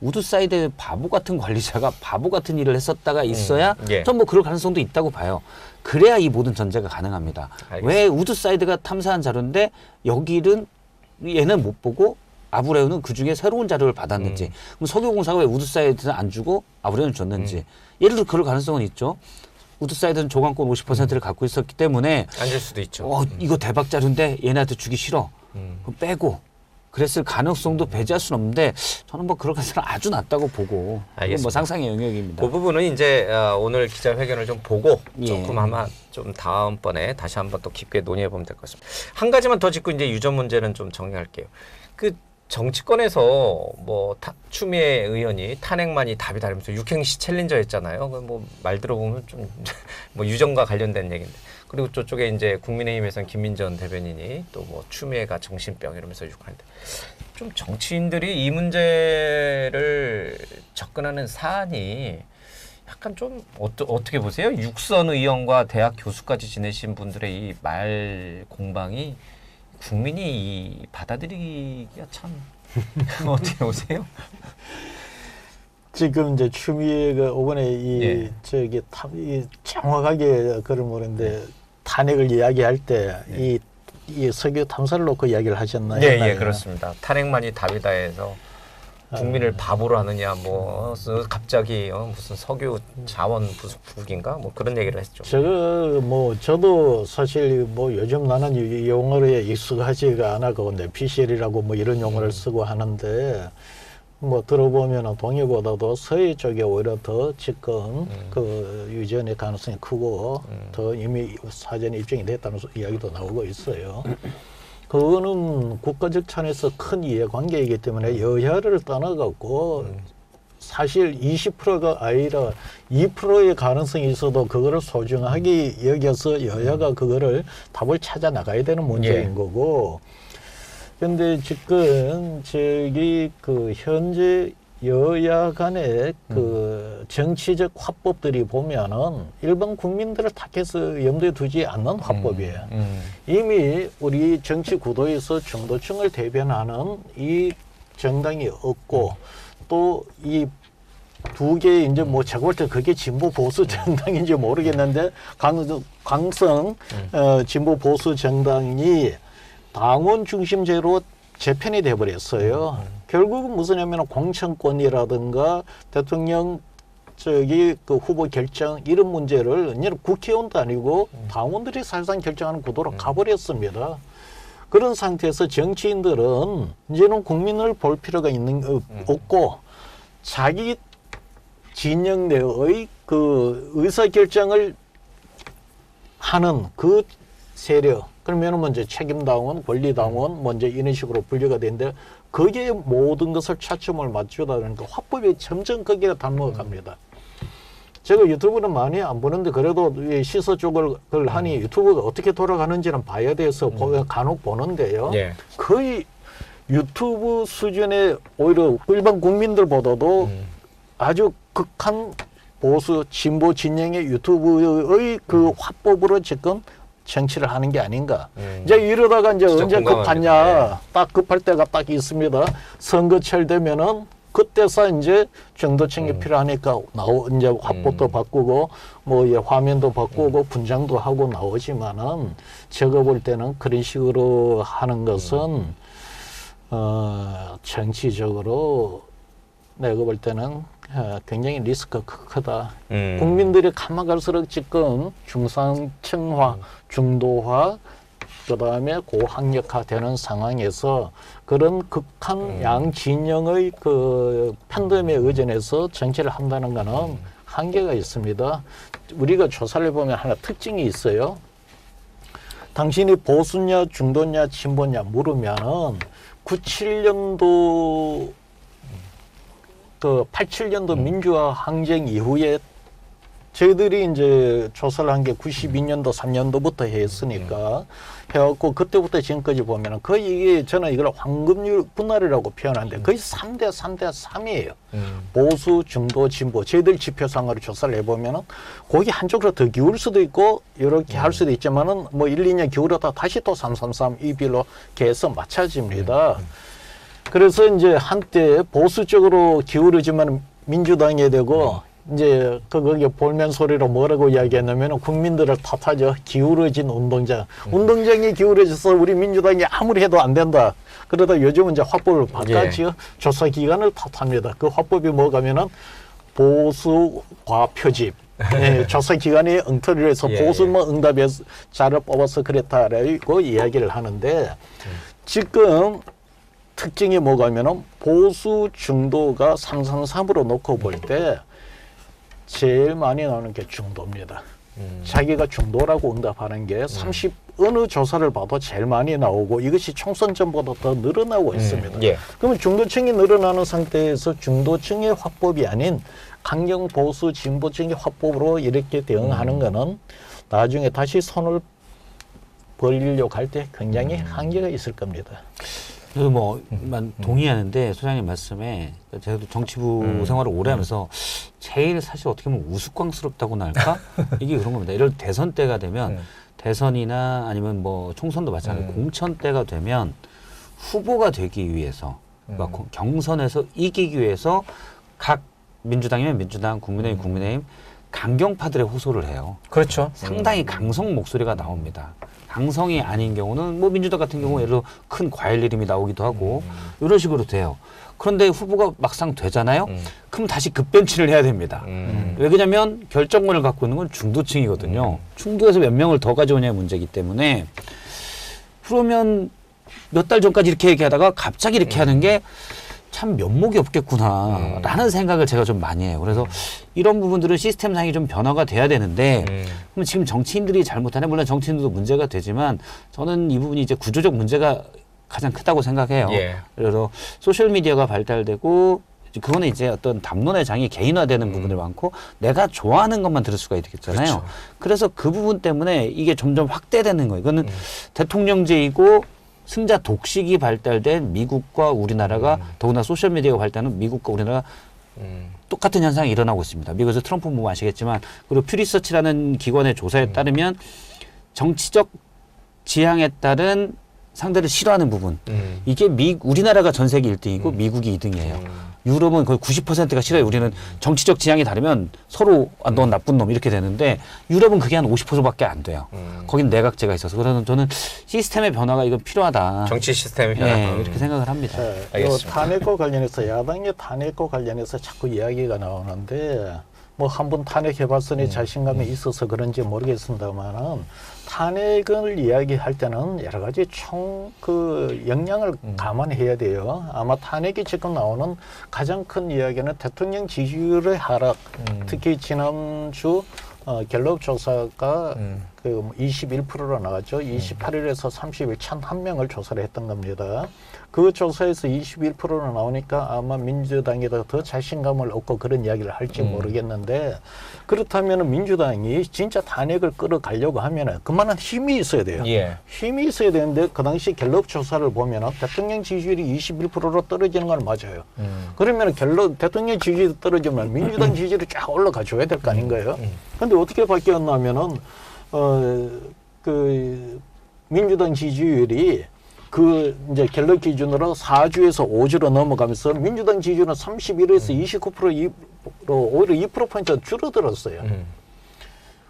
우드사이드의 바보 같은 관리자가 바보 같은 일을 했었다가 있어야 예. 전 뭐 그럴 가능성도 있다고 봐요. 그래야 이 모든 전제가 가능합니다. 알겠습니다. 왜 우드사이드가 탐사한 자료인데 여기는 얘는 못 보고 아브레우는 그중에 새로운 자료를 받았는지 그럼 석유공사가 왜 우드사이드는 안 주고 아브레우는 줬는지 예를 들어 그럴 가능성은 있죠. 우드사이드는 조강권 50%를 갖고 있었기 때문에 앉을 수도 있죠. 이거 대박 자료인데 얘네한테 주기 싫어. 그럼 빼고 그랬을 가능성도 배제할 수는 없는데 저는 뭐 그럴 가능성은 아주 낮다고 보고 그건 알겠습니다. 뭐 상상의 영역입니다. 그 부분은 이제 오늘 기자회견을 좀 보고 예. 조금 아마 좀 다음번에 다시 한번 또 깊게 논의해 보면 될 것 같습니다. 한 가지만 더 짚고 이제 유전 문제는 좀 정리할게요. 그 정치권에서 뭐 추미애 의원이 탄핵만이 답이다 이러면서 육행시 챌린저 했잖아요. 뭐 말 들어보면 좀 뭐 유전과 관련된 얘기인데. 그리고 저쪽에 이제 국민의힘에서는 김민전 대변인이 또 뭐 추미애가 정신병 이러면서 욕하는데 좀 정치인들이 이 문제를 접근하는 사안이 약간 좀 어떻게 보세요? 육선 의원과 대학 교수까지 지내신 분들의 이 말 공방이 국민이 받아들이기가 참 어떻게 보세요? 지금 이제 추미애가 이번에 예. 이 정확하게 그걸 모르는데 탄핵을 이야기할 때 이 석유 탐사를 놓고 이야기를 하셨나요? 네, 그렇습니다. 탄핵만이 답이다 해서 국민을 바보로 하느냐, 뭐 갑자기 무슨 석유 자원 부국인가, 뭐 그런 얘기를 했죠. 저도 사실 뭐 요즘 나는 이 용어에 익숙하지가 않아고 뇌피셜이라고 뭐 이런 용어를 쓰고 하는데 뭐 들어보면 동해보다도 서해 쪽에 오히려 더 지금 그 유전의 가능성이 크고 더 이미 사전에 입증이 됐다는 이야기도 나오고 있어요. 그거는 국가적 차원에서 큰 이해관계이기 때문에 여야를 떠나갖고 사실 20%가 아니라 2%의 가능성이 있어도 그거를 소중하게 여겨서 여야가 그거를 답을 찾아 나가야 되는 문제인 거고. 근데 지금 그 현재 여야 간의 그 정치적 화법들이 보면은 일반 국민들을 탁해서 염두에 두지 않는 화법이에요. 이미 우리 정치 구도에서 중도층을 대변하는 이 정당이 없고 또 이 두 개 이제 뭐 제가 볼 때 그게 진보 보수 정당인지 모르겠는데 강성 진보 보수 정당이 당원 중심제로 재편이 돼버렸어요. 결국은 무슨냐면 공천권이라든가 대통령 그 후보 결정 이런 문제를 이제 국회의원도 아니고 당원들이 사실상 결정하는 구도로 가버렸습니다. 그런 상태에서 정치인들은 이제는 국민을 볼 필요가 없고 자기 진영 내의 그 의사결정을 하는 그 세력, 그러면은 먼저 책임당원, 권리당원, 먼저 이런 식으로 분류가 되는데 거기에 모든 것을 차점을 맞추다 보니까 화법이 점점 거기에 담아갑니다. 제가 유튜브는 많이 안 보는데 그래도 시사 쪽을 하니 유튜브가 어떻게 돌아가는지는 봐야 돼서 간혹 보는데요. 예. 거의 유튜브 수준의 오히려 일반 국민들보다도 아주 극한 보수 진보 진영의 유튜브의 그 화법으로 지금 정치를 하는 게 아닌가. 이제 이러다가 이제 언제 급하냐. 딱 급할 때가 딱 있습니다. 선거철 되면은 그때서 이제 정도층이 필요하니까 이제 화법도 바꾸고 뭐 화면도 바꾸고 분장도 하고 나오지만은 제가 볼 때는 그런 식으로 하는 것은 정치적으로 내가 볼 때는 굉장히 리스크가 크다. 국민들이 가만 갈수록 지금 중상층화, 중도화, 그 다음에 고학력화되는 상황에서 그런 극한 양진영의 그 판단에 의존해서 정치를 한다는 것은 한계가 있습니다. 우리가 조사를 보면 하나 특징이 있어요. 당신이 보수냐, 중도냐, 진보냐 물으면은 97년도 그 87년도 민주화 항쟁 이후에 저희들이 이제 조사를 한 게 92년도 3년도부터 했으니까 해갖고 그때부터 지금까지 보면은 거의 이게 저는 이걸 황금률 분할이라고 표현하는데 거의 3대 3이에요. 보수, 중도, 진보. 저희들 지표상으로 조사를 해보면은 거기 한쪽으로 더 기울 수도 있고 이렇게 할 수도 있지만은 뭐 1, 2년 기울었다 다시 또 3, 3, 3 이 비로 계속 맞춰집니다. 그래서 이제 한때 보수 쪽으로 기울어지면 민주당이 되고 이제 거기에 볼멘 소리로 뭐라고 이야기했냐면 국민들을 탓하죠. 기울어진 운동장이 기울어져서 우리 민주당이 아무리 해도 안 된다. 그러다 요즘은 이제 화법을 바꿨지요. 조사 기관을 탓합니다. 그 화법이 뭐가면은 보수 과표집. 조사 기관이 엉터리를 해서 보수만 응답해서 자를 뽑아서 그랬다라고 이야기를 하는데 지금 특징이 뭐가면은 보수 중도가 333으로 놓고 볼 때 제일 많이 나오는 게 중도입니다. 자기가 중도라고 응답하는 게 30 어느 조사를 봐도 제일 많이 나오고 이것이 총선 전보다 더 늘어나고 있습니다. 그러면 중도층이 늘어나는 상태에서 중도층의 화법이 아닌 강경 보수 진보층의 화법으로 이렇게 대응하는 거는 나중에 다시 손을 벌리려고 할 때 굉장히 한계가 있을 겁니다. 동의하는데 소장님 말씀에 제가 정치부 생활을 오래 하면서 제일 사실 어떻게 보면 우스꽝스럽다고나 할까? 이게 그런 겁니다. 예를 들어 대선 때가 되면 대선이나 아니면 뭐 총선도 마찬가지로 공천 때가 되면 후보가 되기 위해서 경선에서 이기기 위해서 각 민주당이면 민주당, 국민의힘, 국민의힘 강경파들의 호소를 해요. 그렇죠. 상당히 강성 목소리가 나옵니다. 강성이 아닌 경우는 뭐 민주당 같은 경우 예를 들어 큰 과일 이름이 나오기도 하고 이런 식으로 돼요. 그런데 후보가 막상 되잖아요. 그럼 다시 급변치를 해야 됩니다. 왜 그러냐면 결정권을 갖고 있는 건 중도층이거든요. 중도에서 몇 명을 더 가져오냐의 문제이기 때문에 그러면 몇 달 전까지 이렇게 얘기하다가 갑자기 이렇게 하는 게 참 면목이 없겠구나라는 생각을 제가 좀 많이 해요. 그래서 이런 부분들은 시스템상이 좀 변화가 돼야 되는데 그럼 지금 정치인들이 잘못하네. 물론 정치인들도 문제가 되지만 저는 이 부분이 이제 구조적 문제가 가장 크다고 생각해요. 그래서 소셜미디어가 발달되고 그거는 이제 어떤 담론의 장이 개인화되는 부분들 많고 내가 좋아하는 것만 들을 수가 있겠잖아요. 그렇죠. 그래서 그 부분 때문에 이게 점점 확대되는 거예요. 이거는 대통령제이고 승자 독식이 발달된 미국과 우리나라가 더구나 소셜미디어가 발달하는 미국과 우리나라가 똑같은 현상이 일어나고 있습니다. 미국에서 트럼프 보면 아시겠지만 그리고 퓨리서치라는 기관의 조사에 따르면 정치적 지향에 따른 상대를 싫어하는 부분 이게 우리나라가 전 세계 1등이고 미국이 2등이에요. 유럽은 거의 90%가 싫어요. 우리는 정치적 지향이 다르면 서로 넌 나쁜 놈 이렇게 되는데 유럽은 그게 한 50%밖에 안 돼요. 거긴 내각제가 있어서 그래서 저는 시스템의 변화가 이건 필요하다. 정치 시스템의 변화. 네, 이렇게 생각을 합니다. 알겠습니다. 탄핵과 관련해서 야당의 탄핵과 관련해서 자꾸 이야기가 나오는데 뭐 한 번 탄핵해봤으니 자신감이 있어서 그런지 모르겠습니다만은 탄핵을 이야기할 때는 여러 가지 그 영향을 감안해야 돼요. 아마 탄핵이 지금 나오는 가장 큰 이야기는 대통령 지지율의 하락. 특히 지난주 갤럽 조사가 그 21%로 나왔죠. 28일에서 30일 1,001명을 조사를 했던 겁니다. 그 조사에서 21%로 나오니까 아마 민주당에다 더 자신감을 얻고 그런 이야기를 할지 모르겠는데 그렇다면 민주당이 진짜 탄핵을 끌어가려고 하면 그만한 힘이 있어야 돼요. 예. 힘이 있어야 되는데 그 당시 갤럽 조사를 보면 대통령 지지율이 21%로 떨어지는 건 맞아요. 그러면 대통령 지지율이 떨어지면 민주당 지지율이 쫙 올라가 줘야 될 거 아닌가요? 근데 어떻게 바뀌었냐면은 그 민주당 지지율이 이제 갤럽 기준으로 4주에서 5주로 넘어가면서 민주당 지지율은 31에서 29%로 오히려 2%포인트 줄어들었어요.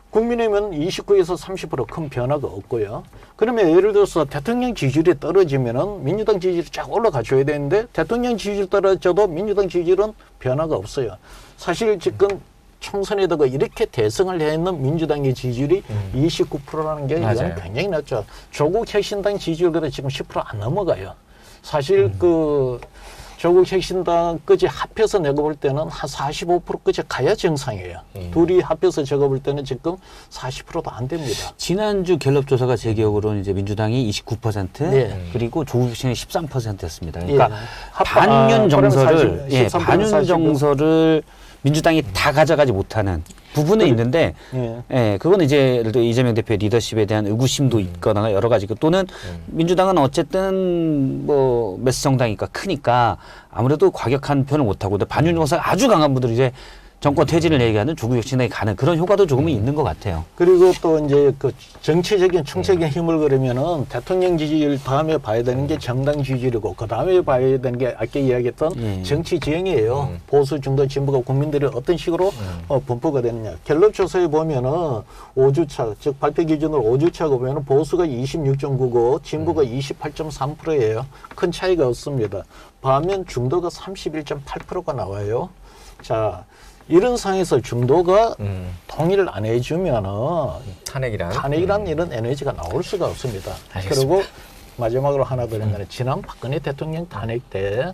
국민의힘은 29에서 30% 큰 변화가 없고요. 그러면 예를 들어서 대통령 지지율이 떨어지면은 민주당 지지율이 쫙 올라가 줘야 되는데 대통령 지지율 떨어져도 민주당 지지율은 변화가 없어요. 사실 지금 총선에다가 이렇게 대승을 했는 민주당의 지지율이 29%라는 게 이건 굉장히 낮죠. 조국 혁신당 지지율보다 지금 10% 안 넘어가요. 사실 조국 혁신당까지 합해서 내가 볼 때는 한 45%까지 가야 정상이에요. 둘이 합해서 제가 볼 때는 지금 40%도 안 됩니다. 지난주 갤럽 조사가 제 기억으로는 이제 민주당이 29% 네. 그리고 조국 혁신이 13%였습니다. 그러니까 예. 반윤 정서를 13% 반윤 40%. 정서를 민주당이 다 가져가지 못하는 부분은 있는데, 그건 이제 예를 들어 이재명 대표의 리더십에 대한 의구심도 있거나 여러 가지 또는 민주당은 어쨌든 뭐 매스 정당이니까 크니까 아무래도 과격한 표현을 못 하고 반윤 정서가 아주 강한 분들이 이제 정권 퇴진을 얘기하는 조국 혁신에 가는 그런 효과도 조금은 있는 것 같아요. 그리고 또 이제 그 정치적인 총체적인 힘을 그러면은 대통령 지지율 다음에 봐야 되는 게 정당 지지율이고 그 다음에 봐야 되는 게 아까 이야기했던 정치 지형이에요. 보수 중도 진보가 국민들이 어떤 식으로 분포가 되느냐. 갤럽 조사에 보면은 5주차 즉 발표 기준으로 5주차가 보면은 보수가 26.9고 진보가 28.3%예요. 큰 차이가 없습니다. 반면 중도가 31.8%가 나와요. 자. 이런 상황에서 중도가 동의를 안 해주면은 탄핵이란 이런 에너지가 나올 수가 없습니다. 알겠습니다. 그리고 마지막으로 하나 더 있는데 지난 박근혜 대통령 탄핵 때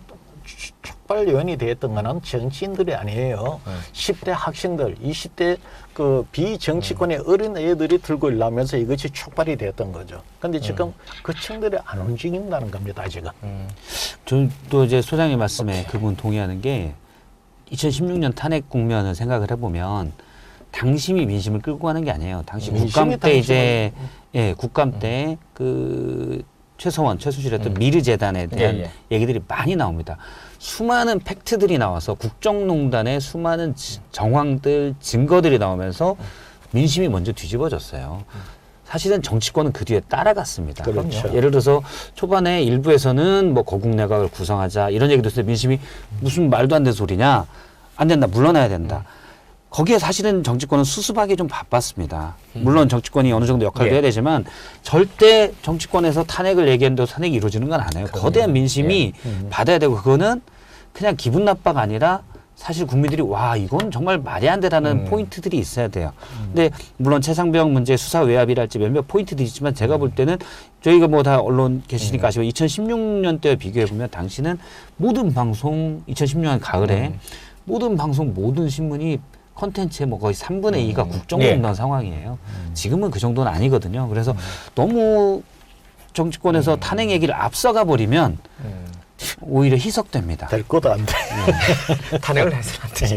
촉발 요인이 되었던 거는 정치인들이 아니에요. 10대 학생들, 20대 그 비정치권의 어린 애들이 들고 일하면서 이것이 촉발이 되었던 거죠. 근데 지금 그 층들이 안 움직인다는 겁니다, 아직은. 저도 이제 소장님 말씀에 그분 동의하는 게 2016년 탄핵 국면을 생각을 해보면 당심이 민심을 끌고 가는 게 아니에요. 당시 국감 때 이제 국감 때 그 최순실 했던 미르 재단에 대한 얘기들이 많이 나옵니다. 수많은 팩트들이 나와서 국정농단의 수많은 정황들 증거들이 나오면서 민심이 먼저 뒤집어졌어요. 사실은 정치권은 그 뒤에 따라갔습니다. 그렇죠. 예를 들어서 초반에 일부에서는 뭐 거국 내각을 구성하자 이런 얘기도 했을 때 민심이 무슨 말도 안 되는 소리냐. 안 된다. 물러나야 된다. 거기에 사실은 정치권은 수습하기 좀 바빴습니다. 물론 정치권이 어느 정도 역할도 해야 되지만 절대 정치권에서 탄핵을 얘기했는데도 탄핵이 이루어지는 건 아니에요. 거대한 민심이 받아야 되고 그거는 그냥 기분 나빠가 아니라 사실 국민들이 와 이건 정말 말이 안 되라는 포인트들이 있어야 돼요. 근데 물론 최상병 문제 수사 외압이랄지 몇몇 포인트들이 있지만 제가 볼 때는 저희가 뭐 다 언론 계시니까 아시고 2016년 때와 비교해 보면 당시는 모든 방송 2016년 가을에 모든 방송 모든 신문이 컨텐츠의 뭐 거의 3분의 2가 국정농단 상황이에요. 지금은 그 정도는 아니거든요. 그래서 너무 정치권에서 탄핵 얘기를 앞서가 버리면 오히려 희석됩니다. 될 것도 안 돼. 탄핵을 해서는 안 되지.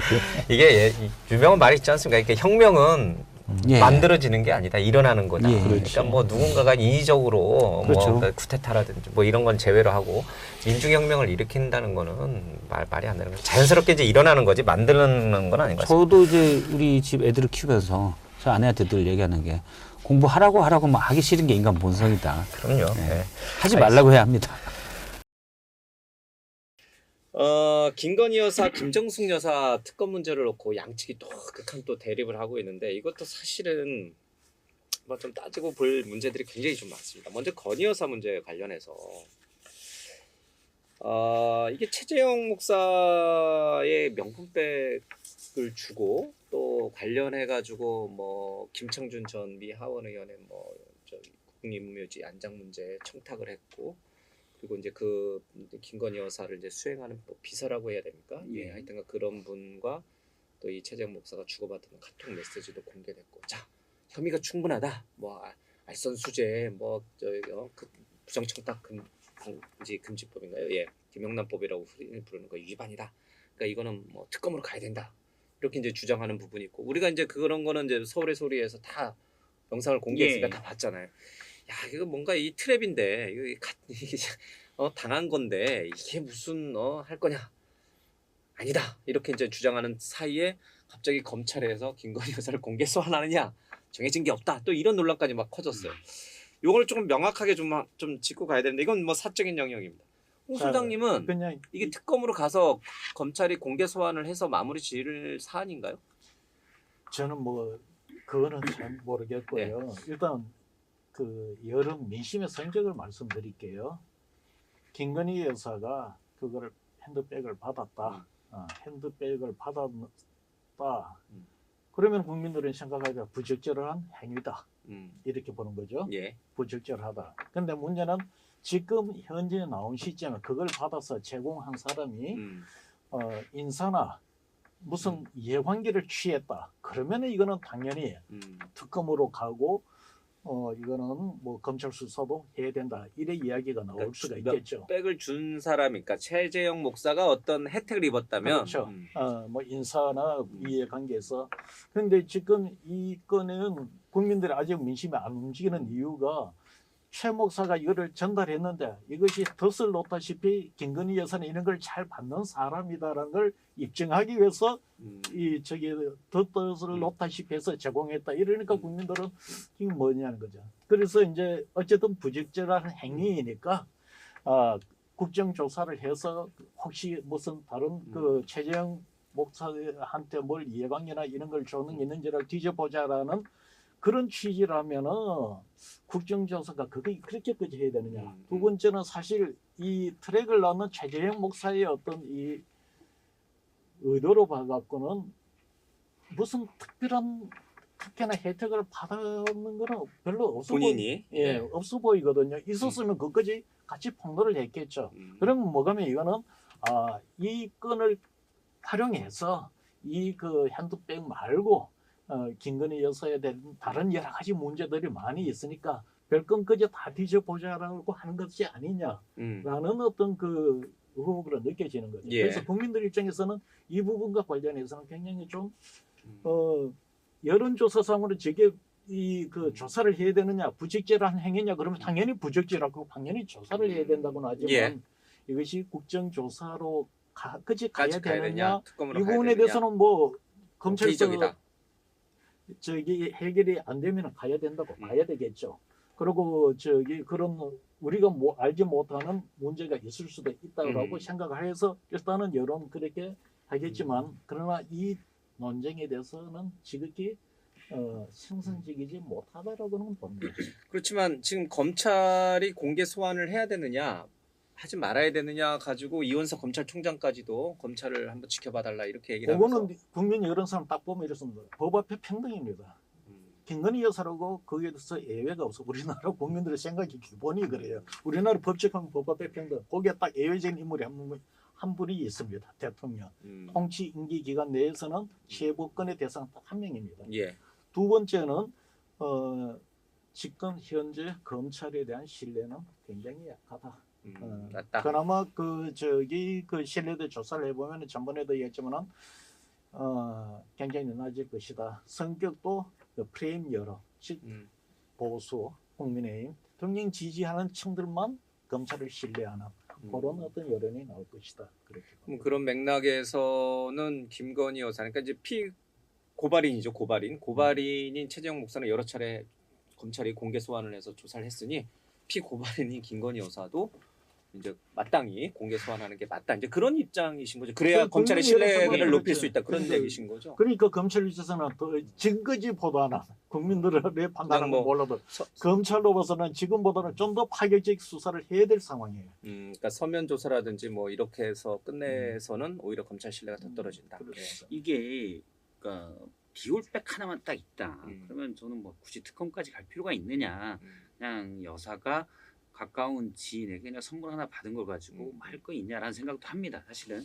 이게 유명한 말이 있지 않습니까? 이렇게 혁명은 예. 만들어지는 게 아니다. 일어나는 거다. 예. 그러니까 뭐 누군가가 인위적으로 그렇죠. 뭐 쿠데타라든지 뭐 이런 건 제외로 하고 민주혁명을 일으킨다는 거는 말이 안 되는 거죠. 자연스럽게 이제 일어나는 거지 만드는 건 아닌 것 같습니다. 저도 이제 우리 집 애들을 키우면서 저 아내한테 늘 얘기하는 게 공부하라고 하라고 막 하기 싫은 게 인간 본성이다. 그럼요. 네. 네. 하지 말라고 해야 합니다. 김건희 여사, 김정숙 여사 특검 문제를 놓고 양측이 또 극한 또 대립을 하고 있는데 이것도 사실은 뭐 좀 따지고 볼 문제들이 굉장히 좀 많습니다. 먼저 건희 여사 문제 관련해서 이게 최재형 목사의 명품백을 주고 또 관련해 가지고 뭐 김창준 전 미 하원 의원의 뭐 국립묘지 안장 문제 청탁을 했고. 그리고 이제 그 김건희 여사를 이제 수행하는 뭐 비서라고 해야 됩니까? 예, 하여튼 그런 분과 또 이 최재형 목사가 주고받은 카톡 메시지도 공개됐고, 자 혐의가 충분하다. 뭐 알선수재, 뭐 그 부정청탁 금지법인가요? 예, 김영란법이라고 부르는 거 위반이다. 그러니까 이거는 뭐 특검으로 가야 된다. 이렇게 이제 주장하는 부분이 있고, 우리가 이제 그런 거는 이제 서울의 소리에서 다 영상을 공개했으니까 다 봤잖아요. 야, 이거 뭔가 이 트랩인데 이거 당한 건데 이게 무슨 할 거냐? 아니다. 이렇게 이제 주장하는 사이에 갑자기 검찰에서 김건희 여사를 공개 소환하느냐? 정해진 게 없다. 또 이런 논란까지 막 커졌어요. 요걸 조금 명확하게 좀 짚고 가야 되는데 이건 뭐 사적인 영역입니다. 홍 소장님은 그냥 이게 특검으로 가서 검찰이 공개 소환을 해서 마무리 지을 사안인가요? 저는 뭐 그거는 잘 모르겠고요. 일단 그 여름 민심의 성적을 말씀드릴게요. 김건희 여사가 그거를 핸드백을 받았다. 핸드백을 받았다. 그러면 국민들은 생각하기가 부적절한 행위다. 이렇게 보는 거죠. 예. 부적절하다. 근데 문제는 지금 현재 나온 시점에 그걸 받아서 제공한 사람이 인사나 무슨 이해관계를 취했다. 그러면 이거는 당연히 특검으로 가고 이거는 뭐 검찰 수사도 해야 된다. 이래 이야기가 나올 그러니까 수가 있겠죠. 백을 준 사람이니까 최재형 목사가 어떤 혜택을 입었다면 그렇죠. 뭐 인사나 이해관계에서. 근데 지금 이 건은 국민들이 아직 민심이 안 움직이는 이유가 최 목사가 이거를 전달했는데 이것이 덫을 놓다시피 김건희 여사는 이런 걸 잘 받는 사람이다라는 걸 입증하기 위해서 이 저기 덫을 놓다시피 해서 제공했다. 이러니까 국민들은 이게 뭐냐는 거죠. 그래서 이제 어쨌든 부적절한 행위이니까 국정조사를 해서 혹시 무슨 다른 그 최재형 목사한테 뭘 이해관계나 이런 걸 조는 있는지를 뒤져보자라는 그런 취지라면은 국정조사가 그렇게까지 해야 되느냐. 두 번째는 사실 이 트랙을 넣는 최재형 목사의 어떤 이 의도로 봐갖고는 무슨 특혜나 혜택을 받는 거는 별로 없어 본인이 없어 보이거든요. 있었으면 그까지 같이 폭로를 했겠죠. 그러면 뭐가면 이거는 이 건을 활용해서 이 그 핸드백 말고 김건희 여사에 대한 다른 여러 가지 문제들이 많이 있으니까 별건까지 다 뒤져보자라고 하는 것이 아니냐라는 어떤 그 의혹으로 느껴지는 거죠. 그래서 국민들 입장에서는 이 부분과 관련해서는 굉장히 좀 여론조사상으로 저게 이 그 조사를 해야 되느냐 부적절한 행위냐 그러면 당연히 부적절하고 당연히 조사를 해야 된다고는 하지만 이것이 국정조사로 끝이 가야 되느냐 이 부분에 대해서는 뭐 검찰에서 저기 해결이 안 되면 가야 된다고 봐야 되겠죠. 그리고 저기 그런 우리가 뭐 알지 못하는 문제가 있을 수도 있다고 생각을 해서 일단은 여론 그렇게 하겠지만 그러나 이 논쟁에 대해서는 지극히 생산적이지 못하다라고는 봅니다. 그렇지만 지금 검찰이 공개 소환을 해야 되느냐 하지 말아야 되느냐 가지고 이원석 검찰총장까지도 검찰을 한번 지켜봐달라 이렇게 얘기를 하면서 그거는 국민 여러 사람 딱 보면 이렇습니다. 법 앞에 평등입니다. 김건희 여사라고 거기에 대해서 예외가 없어. 우리나라 국민들의 생각이 기본이 그래요. 우리나라 법칙하면 법 앞에 평등. 거기에 딱 예외적인 인물이 한 분이 있습니다. 대통령. 통치 임기 기간 내에서는 최고권의 대상 딱 한 명입니다. 두 번째는 지금 현재 검찰에 대한 신뢰는 굉장히 약하다. 그나마 그 신뢰도 조사를 해보면 전번에도 얘기했지만은 굉장히 낮을 것이다. 성격도 그 프레임 여러, 즉 보수, 국민의힘, 대통령 지지하는 층들만 검찰을 신뢰하는 그런 어떤 여론이 나올 것이다. 그렇게 봅니다. 그런 맥락에서는 김건희 여사, 그러니까 이제 고발인이죠. 고발인인 최재형 목사는 여러 차례 검찰이 공개 소환을 해서 조사를 했으니 피고발인인 김건희 여사도 이제 마땅히 공개 소환하는 게 맞다. 이제 그런 입장이신 거죠. 그래야 검찰의 신뢰를 높일 수 있다. 그런 얘기신 거죠. 그러니까 검찰 입장에서는 더 증거지보다는 국민들의 판단은 뭐 몰라도 검찰로서는 지금보다는 좀 더 파격적 수사를 해야 될 상황이에요. 그러니까 서면 조사라든지 뭐 이렇게 해서 끝내서는 오히려 검찰 신뢰가 더 떨어진다. 그렇습니다. 이게 그러니까 비올백 하나만 딱 있다. 그러면 저는 뭐 굳이 특검까지 갈 필요가 있느냐. 그냥 여사가 가까운 지인에게 그냥 선물 하나 받은 걸 가지고 할 거 있냐라는 생각도 합니다. 사실은.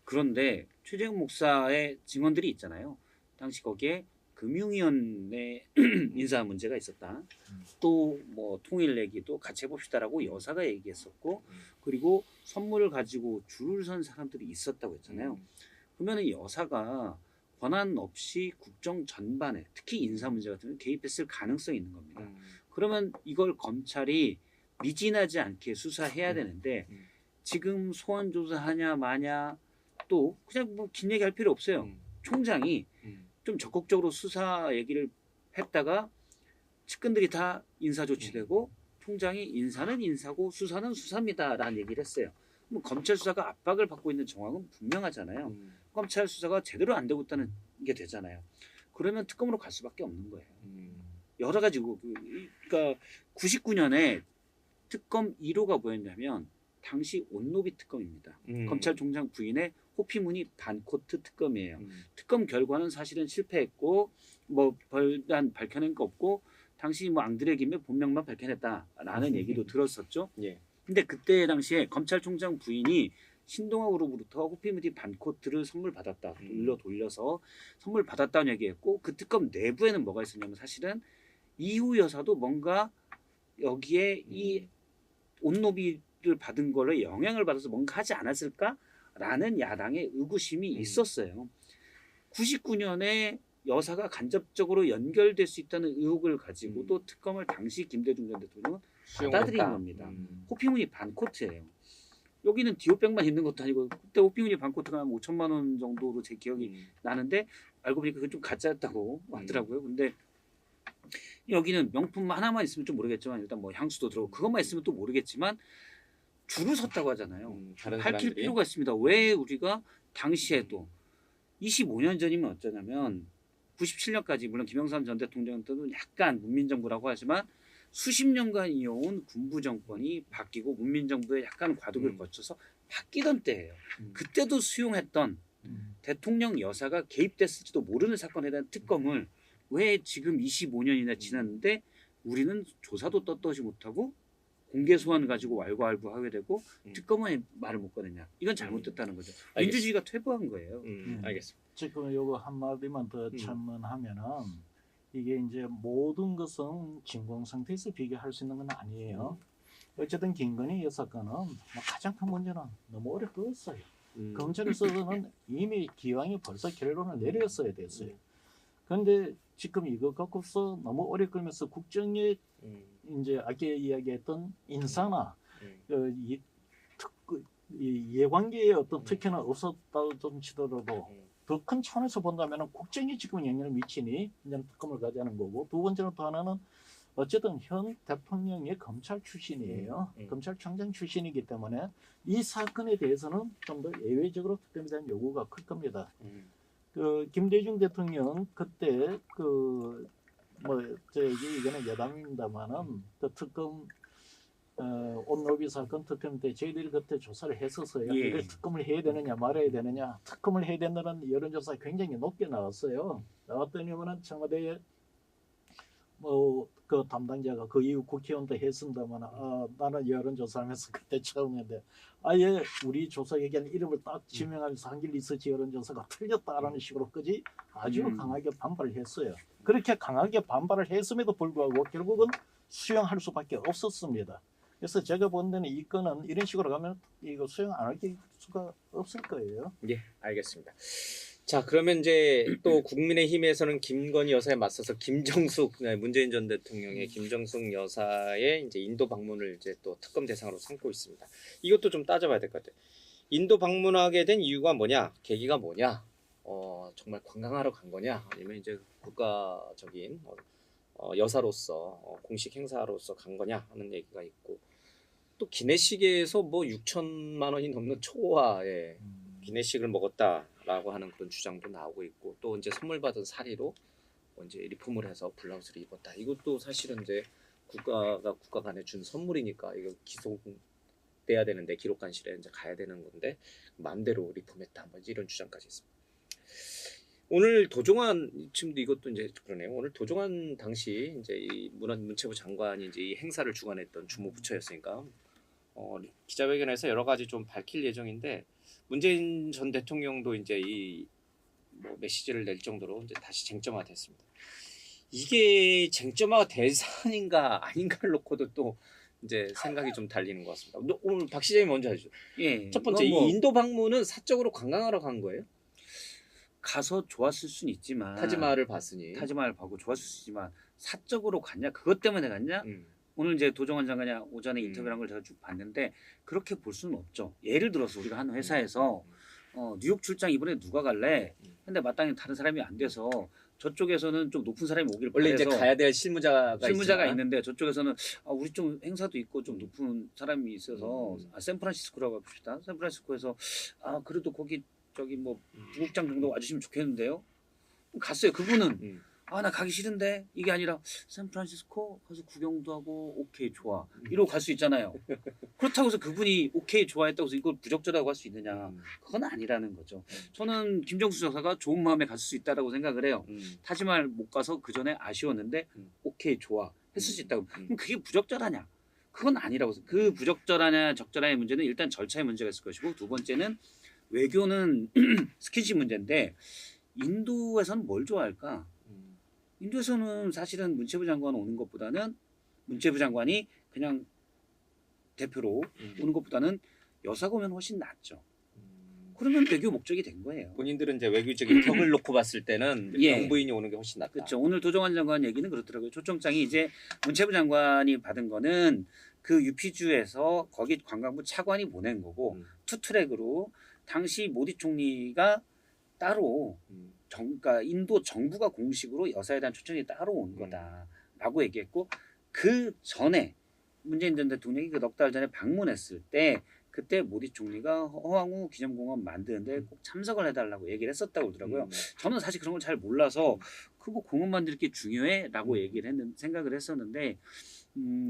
그런데 최재형 목사의 증언들이 있잖아요. 당시 거기에 금융위원회 인사 문제가 있었다. 또 뭐 통일 내기도 같이 해봅시다라고 여사가 얘기했었고, 그리고 선물을 가지고 줄을 선 사람들이 있었다고 했잖아요. 그러면 여사가 권한 없이 국정 전반에 특히 인사 문제 같은 경우 개입했을 가능성이 있는 겁니다. 그러면 이걸 검찰이 미진하지 않게 수사해야 되는데 지금 소환 조사하냐 마냐 또 그냥 뭐 긴 얘기할 필요 없어요. 총장이 좀 적극적으로 수사 얘기를 했다가 측근들이 다 인사 조치되고 총장이 인사는 인사고 수사는 수사입니다라는 얘기를 했어요. 뭐 검찰 수사가 압박을 받고 있는 정황은 분명하잖아요. 검찰 수사가 제대로 안 되고 있다는 게 되잖아요. 그러면 특검으로 갈 수밖에 없는 거예요. 여러 가지고 그러니까 99년에 특검 1호가 뭐였냐면 당시 온노비 특검입니다. 검찰총장 부인의 호피무늬 반코트 특검이에요. 특검 결과는 사실은 실패했고 뭐 별단 밝혀낸 거 없고 당시 뭐 앙드레 김의 본명만 밝혀냈다라는 얘기도 들었었죠. 예. 근데 그때 당시에 검찰총장 부인이 신동아 그룹으로부터 호피무늬 반코트를 선물 받았다. 돌려서 선물 받았다는 얘기했고 그 특검 내부에는 뭐가 있었냐면 사실은 이후 여사도 뭔가 여기에 이 온노비를 받은 걸로 영향을 받아서 뭔가 하지 않았을까라는 야당의 의구심이 있었어요. 99년에 여사가 간접적으로 연결될 수 있다는 의혹을 가지고도 특검을 당시 김대중 전 대통령은 받아들인 겁니다. 호피무늬 반코트예요. 여기는 디오백만 있는 것도 아니고 그때 호피무늬 반코트가 한 5천만 원 정도로 제 기억이 나는데 알고 보니까 그게 좀 가짜였다고 하더라고요. 근데 여기는 명품 하나만 있으면 좀 모르겠지만 일단 뭐 향수도 들어오고 그것만 있으면 또 모르겠지만 줄을 섰다고 하잖아요. 밝힐 필요가 있습니다. 왜 우리가 당시에도 25년 전이면 어쩌냐면 97년까지 물론 김영삼 전 대통령 때도 약간 문민정부라고 하지만 수십 년간 이어온 군부 정권이 바뀌고 문민정부의 약간 과도기를 거쳐서 바뀌던 때예요. 그때도 수용했던 대통령 여사가 개입됐을지도 모르는 사건에 대한 특검을 왜 지금 25년이나 지났는데 우리는 조사도 떳떳이 못하고 공개 소환 가지고 왈가왈부하게 되고 특검은 말을 못 꺼내냐. 이건 잘못됐다는 거죠. 민주주의가 퇴보한 거예요. 알겠습니다. 지금 요거 한마디만 더 첨언하면은 이게 이제 모든 것은 진공 상태에서 비교할 수 있는 건 아니에요. 어쨌든 김건희 여사 건은 뭐 가장 큰 문제는 너무 오래 끌었어요. 검찰에서는 이미 기왕이 벌써 결론을 내렸어야 됐어요. 그런데 지금 이거 갖고서 너무 오래 끌면서 국정에 이제 아까 이야기했던 인사나 이해관계의 어떤 특혜는 없었다고 치더라도 더 큰 차원에서 본다면 국정에 지금 영향을 미치니 이제 특검을 가자는 거고 두 번째로 또 하나는 어쨌든 현 대통령의 검찰 출신이에요. 검찰총장 출신이기 때문에 이 사건에 대해서는 좀 더 예외적으로 특검에 대한 요구가 클 겁니다. 그 김대중 대통령 그때 이거는 여담입니다만은 그 특검 온노비 사건 특검 때 저희들이 그때 조사를 했었어요. 예. 이걸 특검을 해야 되느냐 말아야 되느냐. 특검을 해야 된다는 여론조사 굉장히 높게 나왔어요. 나왔더니만은 청와대에 그 담당자가 그 이후 국회의원도 했습니다만 나는 여론조사하면서 그때 처음 했는데 아예 우리 조사 얘기하는 이름을 딱 지명하면서 한길 리서치 여론조사가 틀렸다라는 식으로까지 아주 강하게 반발을 했어요. 그렇게 강하게 반발을 했음에도 불구하고 결국은 수용할 수밖에 없었습니다. 그래서 제가 본 데는 이 건은 이런 식으로 가면 이거 수용 안 할 수가 없을 거예요. 예, 알겠습니다. 자, 그러면 이제 또 국민의힘에서는 김건희 여사에 맞서서 김정숙 문재인 전 대통령의 김정숙 여사의 이제 인도 방문을 이제 또 특검 대상으로 삼고 있습니다. 이것도 좀 따져봐야 될 것 같아요. 인도 방문하게 된 이유가 뭐냐? 계기가 뭐냐? 정말 관광하러 간 거냐? 아니면 이제 국가적인 여사로서 공식 행사로서 간 거냐 하는 얘기가 있고, 또 기내식에서 뭐 6천만 원이 넘는 초호화에 기내식을 먹었다라고 하는 그런 주장도 나오고 있고, 또 이제 선물 받은 사리로 이제 리폼을 해서 블라우스를 입었다. 이것도 사실은 이제 국가 간에 준 선물이니까 이거 기소돼야 되는데 기록관실에 이제 가야 되는 건데 맘대로 리폼했다. 뭐 이런 주장까지 있습니다. 오늘 도종환 지금도 이것도 이제 그러네요. 오늘 도종환 당시 이제 이 문체부 장관이 이제 이 행사를 주관했던 주무부처였으니까 기자회견에서 여러 가지 좀 밝힐 예정인데, 문재인 전 대통령도 이제 이 뭐 메시지를 낼 정도로 이제 다시 쟁점화됐습니다. 이게 쟁점화가 될 사안인가 아닌가를 놓고도 또 이제 생각이 좀 달리는 것 같습니다. 오늘 박 시장님 먼저 해주죠. 예. 첫 번째, 이 인도 방문은 사적으로 관광하러 간 거예요? 가서 좋았을 수는 있지만 타지마할을 봤으니. 타지마할 보고 좋았을 수 있지만 사적으로 갔냐? 그것 때문에 갔냐? 오늘 이제 도종환 장관이 오전에 인터뷰를 한 걸 제가 쭉 봤는데 그렇게 볼 수는 없죠. 예를 들어서 우리가 한 회사에서 뉴욕 출장 이번에 누가 갈래? 근데 마땅히 다른 사람이 안 돼서 저쪽에서는 좀 높은 사람이 오길 원래 바래서 이제 가야 될 실무자가 있는데 저쪽에서는 우리 좀 행사도 있고 좀 높은 사람이 있어서 샌프란시스코라고 합시다. 샌프란시스코에서 그래도 거기 저기 뭐 부국장 정도 와주시면 좋겠는데요. 갔어요. 그분은 나 가기 싫은데, 이게 아니라 샌프란시스코 가서 구경도 하고 오케이 좋아 이러고 갈 수 있잖아요. 그렇다고 해서 그분이 오케이 좋아했다고 해서 이걸 부적절하고 할 수 있느냐? 그건 아니라는 거죠. 저는 김정수 여사가 좋은 마음에 갔을 수 있다라고 생각을 해요. 타지마할 못 가서 그 전에 아쉬웠는데 오케이 좋아 했을 수 있다고. 그럼 그게 부적절하냐? 그건 아니라고. 그 부적절하냐 적절하냐의 문제는 일단 절차의 문제가 있을 것이고, 두 번째는 외교는 스킨십 문제인데, 인도에서는 뭘 좋아할까? 인도에서는 사실은 문체부 장관 오는 것보다는, 문체부 장관이 그냥 대표로 오는 것보다는 여사가 오면 훨씬 낫죠. 그러면 외교 목적이 된 거예요. 본인들은 이제 외교적인 격을 놓고 봤을 때는 영부인이 오는 게 훨씬 낫다. 그렇죠. 오늘 도종환 장관 얘기는 그렇더라고요. 초청장이 이제 문체부 장관이 받은 거는 그 유피주에서 거기 관광부 차관이 보낸 거고, 투트랙으로 당시 모디 총리가 따로 그러니까 인도 정부가 공식으로 여사에 대한 초청이 따로 온 거다라고 얘기했고, 그 전에 문재인 전 대통령이 그 넉 달 전에 방문했을 때 그때 모디 총리가 허황우 기념공원 만드는데 꼭 참석을 해달라고 얘기를 했었다고 그러더라고요. 저는 사실 그런 걸 잘 몰라서 그거 공원 만들 게 중요해라고 얘기를 생각을 했었는데,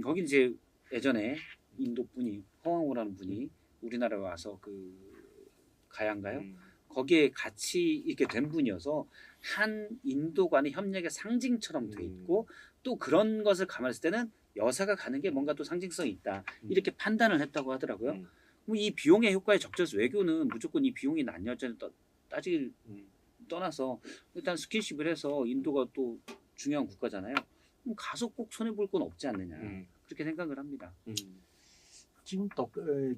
거기 이제 예전에 인도 분이 허황우라는 분이 우리나라에 와서 그 가야인가요? 거기에 같이 이렇게 된 분이어서 한 인도 간의 협력의 상징처럼 돼 있고, 또 그런 것을 감안했을 때는 여사가 가는 게 뭔가 또 상징성이 있다 이렇게 판단을 했다고 하더라고요. 그럼 이 비용의 효과에 적절해서 외교는 무조건 이 비용이 난여죄를 따지길 떠나서 일단 스킨십을 해서, 인도가 또 중요한 국가잖아요. 그럼 가서 꼭 손해볼 건 없지 않느냐 그렇게 생각을 합니다. 지금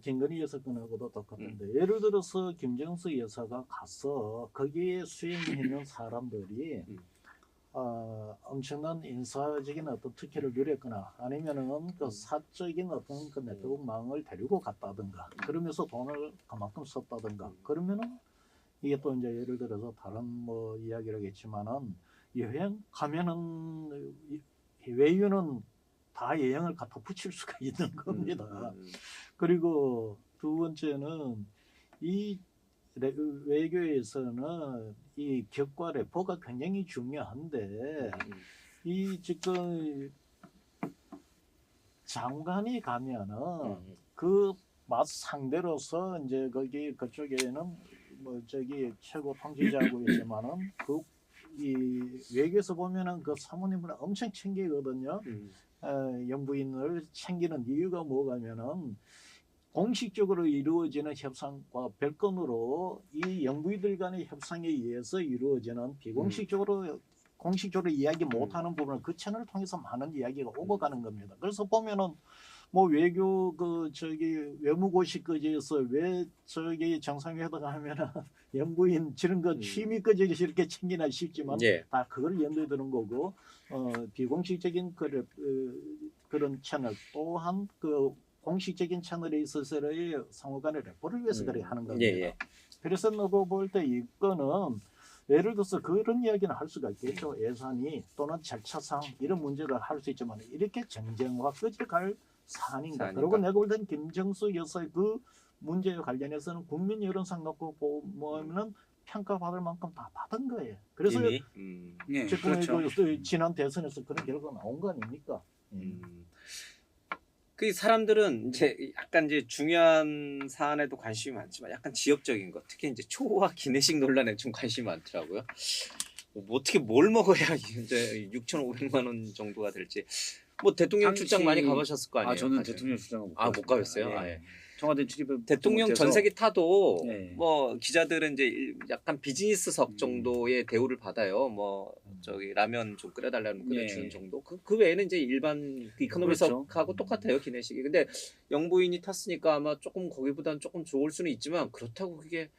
김건희 여사 건하고도 똑같은데, 예를 들어서 김정수 여사가 가서 거기에 수행했는 사람들이 엄청난 인사적인 어떤 특혜를 누렸거나, 아니면은 그 사적인 어떤 그 네트워크망을 데리고 갔다든가, 그러면서 돈을 그만큼 썼다든가, 그러면은 이게 또 이제 예를 들어서 다른 뭐 이야기라겠지만은, 여행 가면은 외유는 다 여행을 갖다 붙일 수가 있는 겁니다. 그리고 두 번째는 이 외교에서는 이 격과 레포가 굉장히 중요한데, 이 지금 장관이 가면은 그 맛 상대로서 이제 거기 그쪽에는 뭐 저기 최고 통치자고 있지만은 이 외교에서 보면은 그 사모님을 엄청 챙기거든요. 영부인을 챙기는 이유가 뭐가면은, 공식적으로 이루어지는 협상과 별건으로 이 영부인들 간의 협상에 의해서 이루어지는 비공식적으로 공식적으로 이야기 못하는 부분을 그 채널을 통해서 많은 이야기가 오고 가는 겁니다. 그래서 보면은 뭐 외교 외무고시까지에서 왜 저기 정상회담 하면은 영부인 저런 거 취미 꺼지게 저렇게 챙기나 싶지만 예. 다 그걸 염두에 두는 거고 비공식적인 그런 채널 또한 그 공식적인 채널에 있어서의 상호간의 레포를 위해서 그래 하는 겁니다. 예. 그래서 너도 볼 때 이거는 예를 들어서 그런 이야기는 할 수가 있겠죠. 예산이 또는 절차상 이런 문제를 할 수 있지만 이렇게 정쟁화 꺼져갈 사안인가. 그리고 내가 볼 때는 김정수 여사의 그 문제에 관련해서는 국민 여론상 놓고 보면은 평가받을 만큼 다 받은 거예요. 그래서 이미? 네, 지금 그렇죠. 그 지난 대선에서 그런 결과가 나온 거 아닙니까? 그 사람들은 이제 약간 이제 중요한 사안에도 관심이 많지만 약간 지역적인 것, 특히 이제 초와 기내식 논란에 좀 관심이 많더라고요. 뭐 어떻게 뭘 먹어야 이제 6,500만 원 정도가 될지. 뭐 대통령 당시- 출장 많이 가보셨을 거 아니에요? 저는 사실. 대통령 출장을 못 가봤어요? 아, 예. 청와대 출입에 대통령 전세기 타도 네. 뭐 기자들은 이제 약간 비즈니스석 정도의 대우를 받아요. 뭐 저기 라면 좀 끓여달라는 끓여주는 네. 정도. 그 외에는 이제 일반 이코노미석하고 똑같아요, 기내식이. 근데 영부인이 탔으니까 아마 조금 거기보다는 조금 좋을 수는 있지만 그렇다고 그게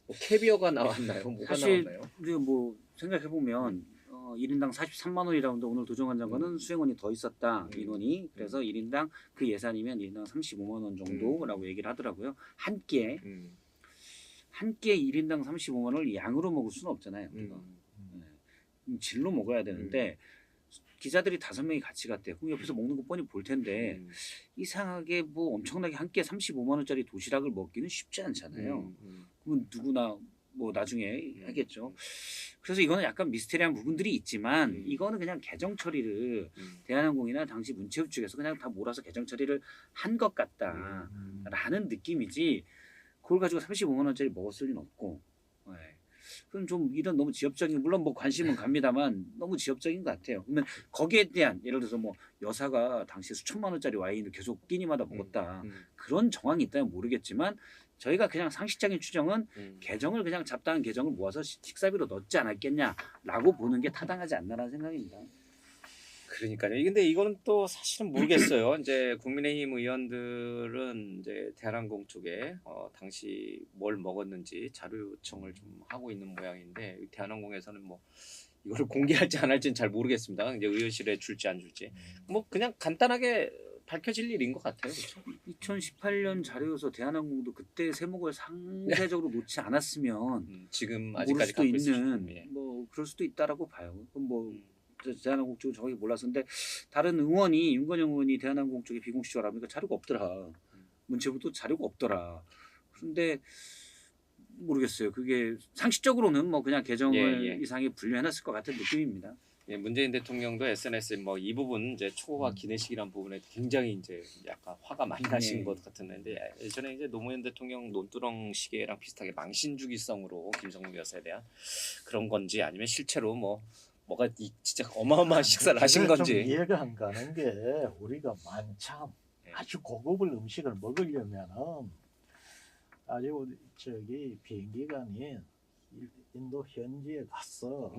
뭐 캐비어가 나왔나요? 뭐가 사실 나왔나요? 우리가 뭐 생각해 보면 1인당 43만 원이라는데 오늘 도정관 장관은 수행원이 더 있었다 인원이. 그래서 1인당 그 예산이면 1인당 35만 원 정도라고 얘기를 하더라고요. 한 끼에 1인당 35만 원을 양으로 먹을 수는 없잖아요. 우리가. 질로 먹어야 되는데 기자들이 5명이 같이 갔대요. 그럼 옆에서 먹는 거 뻔히 볼 텐데 이상하게 뭐 엄청나게 한 끼에 35만 원짜리 도시락을 먹기는 쉽지 않잖아요. 그러면 누구나 뭐 나중에 하겠죠. 그래서 이거는 약간 미스테리한 부분들이 있지만 이거는 그냥 개정 처리를 대한항공이나 당시 문체부 측에서 그냥 다 몰아서 개정 처리를 한 것 같다라는 느낌이지 그걸 가지고 35만 원짜리 먹었을 리는 없고. 네. 그럼 좀 이런 너무 지엽적인, 물론 뭐 관심은 갑니다만 너무 지엽적인 것 같아요. 그러면 거기에 대한 예를 들어서 뭐 여사가 당시 수천만 원짜리 와인을 계속 끼니마다 먹었다 그런 정황이 있다면 모르겠지만 저희가 그냥 상식적인 추정은 계정을 그냥 잡다한 계정을 모아서 식사비로 넣지 않았겠냐라고 보는 게 타당하지 않나라는 생각입니다. 그러니까요. 근데 이거는 또 사실은 모르겠어요. 이제 국민의힘 의원들은 이제 대한항공 쪽에 당시 뭘 먹었는지 자료 요청을 좀 하고 있는 모양인데 대한항공에서는 뭐 이걸 공개할지 안 할지는 잘 모르겠습니다. 이제 의원실에 줄지 안 줄지. 뭐 그냥 간단하게 밝혀질 일인 것 같아요. 그렇죠? 2018년 자료여서 대한항공도 그때 세목을 상대적으로 놓지 않았으면 지금 모를 아직까지 수도 갖고 있는 예. 뭐 그럴 수도 있다라고 봐요. 그럼 뭐 대한항공 쪽은 정확히 몰랐었는데 다른 의원이 윤건영 의원이 대한항공 쪽에 비공식적으로 하니까 자료가 없더라. 문체부도 자료가 없더라. 그런데 모르겠어요. 그게 상식적으로는 뭐 그냥 계정을 이상하게 분류해놨을 것 같은 느낌입니다. 예, 문재인 대통령도 SNS에 뭐 이 부분 이제 초와 기내식이란 부분에 굉장히 이제 약간 화가 많이 나신 것 같았는데 예전에 이제 노무현 대통령 논두렁 시계랑 비슷하게 망신주기성으로 김정은 여사에 대한 그런 건지 아니면 실제로 뭐가 진짜 어마어마한 식사를 하신 좀 건지 이해가 안 가는 게 우리가 만참 아주 고급을 음식을 먹으려면은 아주 저기 비행기관이 인도 현지에 갔어.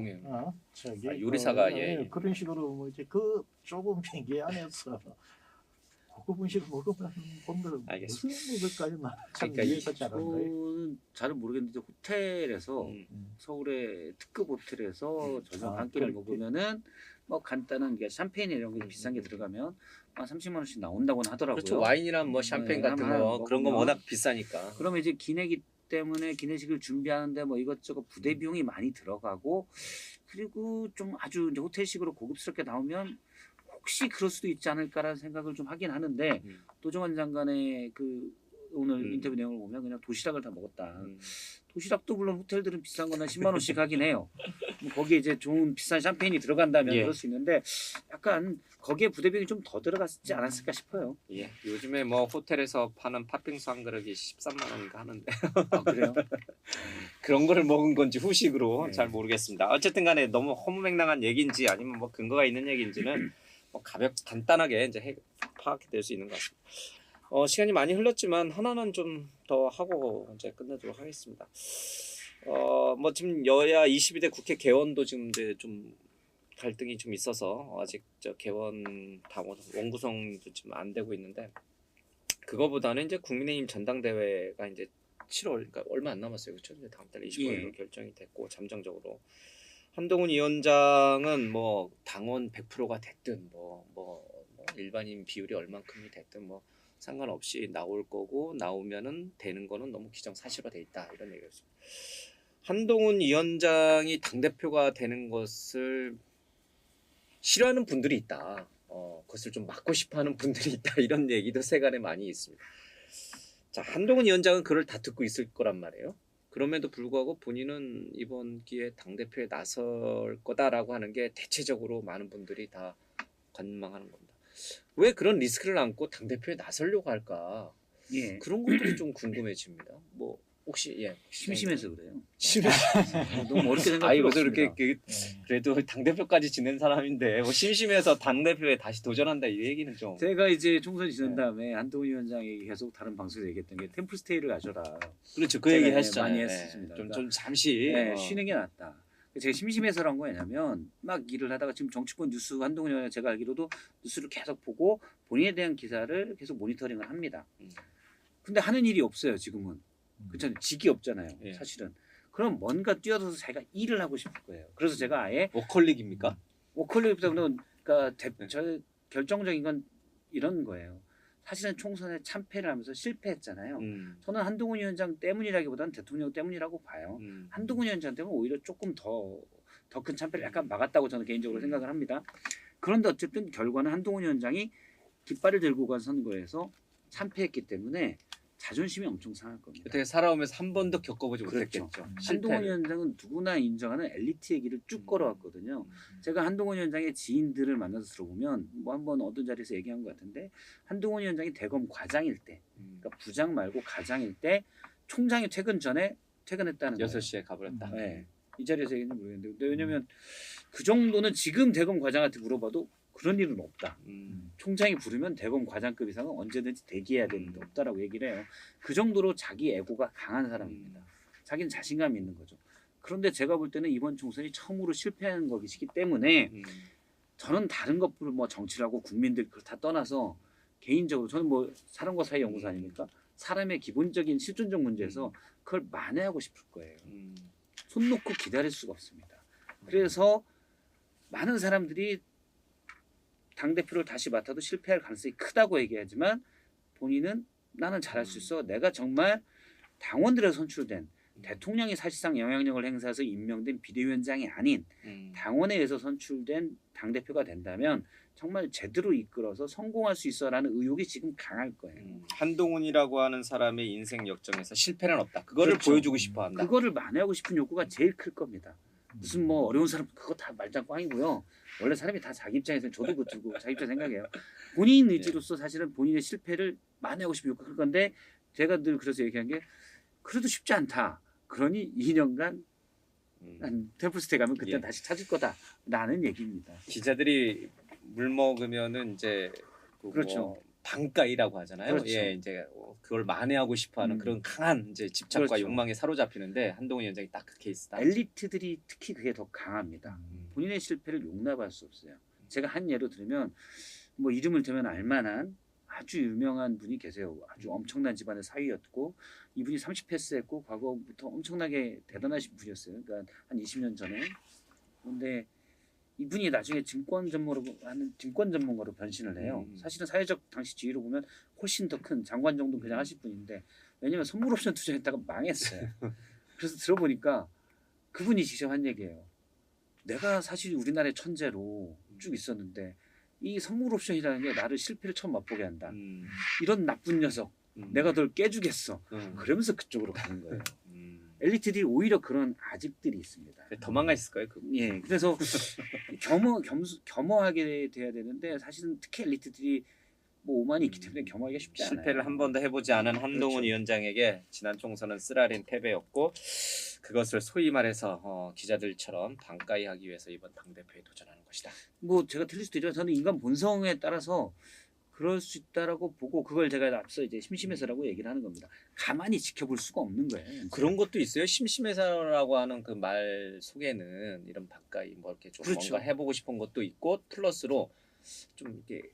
저기 요리사가 그런 식으로 뭐지 그 좁은 비행기 안에서 고급 음식을 먹으면 본들 무슨 먹을까요? 참 그러니까 이해가 잘 안 가요. 저는 잘은 모르겠는데 호텔에서 서울의 특급 호텔에서 저녁 한 끼를 먹으면은 뭐 간단한 게 샴페인 이런 게 비싼 게 들어가면 한 30만 원씩 나온다고는 하더라고요. 그렇죠. 와인이랑 뭐 샴페인 같은 거 그런 거 워낙 비싸니까. 그러면 이제 기내기 때문에 기내식을 준비하는데 뭐 이것저것 부대 비용이 많이 들어가고 그리고 좀 아주 이제 호텔식으로 고급스럽게 나오면 혹시 그럴 수도 있지 않을까라는 생각을 좀 하긴 하는데 도정환 장관의 그 오늘 인터뷰 내용을 보면 그냥 도시락을 다 먹었다. 도시락도 물론 호텔들은 비싼 거는 10만 원씩 하긴 해요. 뭐 거기에 이제 좋은 비싼 샴페인이 들어간다면 그럴 수 있는데 약간 거기에 부대비용이 좀 더 들어갔지 않았을까 싶어요. 예. 요즘에 뭐 호텔에서 파는 팥빙수 한 그릇이 13만 원인가 하는데 아, 그래요? 그런 거를 먹은 건지 후식으로 잘 모르겠습니다. 어쨌든 간에 너무 허무맹랑한 얘기인지 아니면 뭐 근거가 있는 얘기인지는 뭐 간단하게 이제 파악이 될 수 있는 것 같습니다. 시간이 많이 흘렀지만 하나는 좀 더 하고 이제 끝내도록 하겠습니다. 뭐 지금 여야 22대 국회 개원도 지금 이제 좀 갈등이 좀 있어서 아직 저 개원 당원 원구성도 지금 안 되고 있는데 그거보다는 이제 국민의힘 전당대회가 이제 7월, 그러니까 얼마 안 남았어요, 그렇죠? 이제 다음 달 25일로 예. 결정이 됐고 잠정적으로 한동훈 위원장은 뭐 당원 100%가 됐든 뭐 일반인 비율이 얼만큼이 됐든 뭐 상관없이 나올 거고 나오면은 되는 거는 너무 기정사실화돼 있다 이런 얘기였습니다. 한동훈 위원장이 당 대표가 되는 것을 싫어하는 분들이 있다. 그것을 좀 막고 싶어하는 분들이 있다. 이런 얘기도 세간에 많이 있습니다. 자, 한동훈 위원장은 그걸 다 듣고 있을 거란 말이에요. 그럼에도 불구하고 본인은 이번 기회에 당대표에 나설 거다라고 하는 게 대체적으로 많은 분들이 다 관망하는 겁니다. 왜 그런 리스크를 안고 당대표에 나서려고 할까? 예. 그런 것들이 좀 궁금해집니다. 뭐 혹시 심심해서 그래요. 너무 어렵게 생각할 아니 필요 무슨 이렇게 없습니다. 그래도 당 대표까지 지낸 사람인데 뭐 심심해서 당 대표에 다시 도전한다 이 얘기는 좀. 제가 이제 총선이 지난 다음에 한동훈 위원장이 계속 다른 방송에서 얘기했던 게 템플스테이를 가져라. 그렇죠. 그 제가 얘기 하시잖아요. 많이 했었습니다. 좀 잠시 쉬는 게 낫다. 제가 심심해서란 거 왜냐면 막 일을 하다가 지금 정치권 뉴스 한동훈 위원장 제가 알기로도 뉴스를 계속 보고 본인에 대한 기사를 계속 모니터링을 합니다. 근데 하는 일이 없어요 지금은. 그렇잖아요. 직이 없잖아요. 예. 사실은. 그럼 뭔가 뛰어들어서 자기가 일을 하고 싶을 거예요. 그래서 제가 아예 워컬릭입니까? 워컬릭보다는 그러니까 저 결정적인 건 이런 거예요. 사실은 총선에 참패를 하면서 실패했잖아요. 저는 한동훈 위원장 때문이라기보다는 대통령 때문이라고 봐요. 한동훈 위원장 때문에 오히려 조금 더 큰 참패를 약간 막았다고 저는 개인적으로 생각을 합니다. 그런데 어쨌든 결과는 한동훈 위원장이 깃발을 들고 간 선거에서 참패했기 때문에 자존심이 엄청 상할 겁니다. 어떻게 살아오면서 한 번도 겪어보지 그렇죠. 못했겠죠. 한동훈 위원장은 누구나 인정하는 엘리트의 길을 쭉 걸어왔거든요. 제가 한동훈 위원장의 지인들을 만나서 들어보면 뭐 한번 어떤 자리에서 얘기한 것 같은데 한동훈 위원장이 대검 과장일 때, 그러니까 부장 말고 과장일 때 총장이 퇴근 전에 퇴근했다는 거예요. 6시에 가버렸다. 네. 이 자리에서 얘기는 모르겠는데 근데 왜냐면 그 정도는 지금 대검 과장한테 물어봐도 그런 일은 없다. 총장이 부르면 대검 과장급 이상은 언제든지 대기해야 되는데 없다라고 얘기를 해요. 그 정도로 자기 애고가 강한 사람입니다. 자기는 자신감이 있는 거죠. 그런데 제가 볼 때는 이번 총선이 처음으로 실패한 것이기 때문에 저는 다른 것들 뭐 정치라고 국민들 그걸 다 떠나서 개인적으로 저는 뭐 사람과 사이 연구소 아닙니까? 사람의 기본적인 실존적 문제에서 그걸 만회하고 싶을 거예요. 손 놓고 기다릴 수가 없습니다. 그래서 많은 사람들이 당대표를 다시 맡아도 실패할 가능성이 크다고 얘기하지만 본인은 나는 잘할 수 있어. 내가 정말 당원들에서 선출된 대통령이 사실상 영향력을 행사해서 임명된 비대위원장이 아닌 당원에 의해서 선출된 당대표가 된다면 정말 제대로 이끌어서 성공할 수 있어라는 의욕이 지금 강할 거예요. 한동훈이라고 하는 사람의 인생 역정에서 실패는 없다. 그거를 그렇죠. 보여주고 싶어 한다. 그거를 만회하고 싶은 욕구가 제일 클 겁니다. 무슨 뭐 어려운 사람 그거 다 말짱 꽝이고요. 원래 사람이 다 자기 입장에서 저도 그 들고 자기 입장 생각해요. 본인 의지로서 사실은 본인의 실패를 만회하고 싶은 욕구가 클 건데 제가 늘 그래서 얘기한 게 그래도 쉽지 않다. 그러니 2년간 한 템플스테이 가면 그때 다시 찾을 거다라는 얘기입니다. 기자들이 물 먹으면은 이제 그렇죠. 뭐 반가이라고 하잖아요. 그렇죠. 예, 이제 그걸 만회하고 싶어하는 그런 강한 이제 집착과 그렇죠. 욕망에 사로잡히는데 한동훈 위원장이 딱 그 케이스다. 엘리트들이 특히 그게 더 강합니다. 본인의 실패를 용납할 수 없어요. 제가 한 예로 들으면 뭐 이름을 대면 알만한 아주 유명한 분이 계세요. 아주 엄청난 집안의 사위였고 이분이 30패스했고 과거부터 엄청나게 대단하신 분이었어요. 그러니까 한 20년 전에. 그런데 이분이 나중에 증권 전문가로 변신을 해요. 사실은 사회적 당시 지위로 보면 훨씬 더 큰 장관 정도 그냥 하실 분인데 왜냐면 선물 옵션 투자했다가 망했어요. 그래서 들어보니까 그분이 직접 한 얘기예요. 내가 사실 우리나라의 천재로 쭉 있었는데 이 선물 옵션이라는 게 나를 실패를 처음 맛보게 한다. 이런 나쁜 녀석 내가 널 깨주겠어. 그러면서 그쪽으로 가는 거예요. 엘리트들이 오히려 그런 아집들이 있습니다. 도망가 있을 거예요. 예, 그래서 겸허하게 돼야 되는데 사실은 특히 엘리트들이 뭐 오만이 있기 때문에 겸허하기가 쉽지 않아요. 실패를 한 번도 해보지 않은 한동훈 그렇죠. 위원장에게 지난 총선은 쓰라린 패배였고 그것을 소위 말해서 기자들처럼 반가이하기 위해서 이번 당대표에 도전하는 것이다. 뭐 제가 틀릴 수도 있지만 저는 인간 본성에 따라서 그럴 수 있다라고 보고 그걸 제가 앞서 이제 심심해서라고 얘기를 하는 겁니다. 가만히 지켜볼 수가 없는 거예요. 그런 것도 있어요. 심심해서라고 하는 그 말 속에는 이런 반가이 뭐 이렇게 좀 그렇죠. 뭔가 해보고 싶은 것도 있고 플러스로 좀 이렇게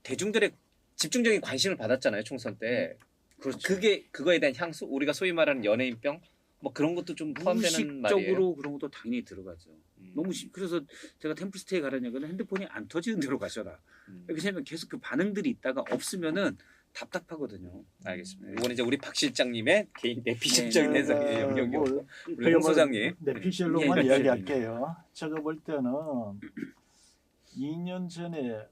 대중들의 집중적인 관심을 받았잖아요 총선 때. 그렇죠. 그거에 대한 향수, 우리가 소위 말하는 연예인병 뭐 그런 것도 좀 포함되는 말이에요. 무의식적으로 그런 것도 당연히 들어가죠. 그래서 제가 템플스테이 가라는 얘기는 핸드폰이 안 터지는 대로 가셔라. 왜냐하면 계속 그 반응들이 있다가 없으면은 답답하거든요. 알겠습니다. 이건 이제 우리 박 실장님의 개인 내피셜적인 해석의 영역이고 뭐, 우리 홍 소장님. 내피셜로만 예, 이야기할게요. 제가 볼 때는 2년 전에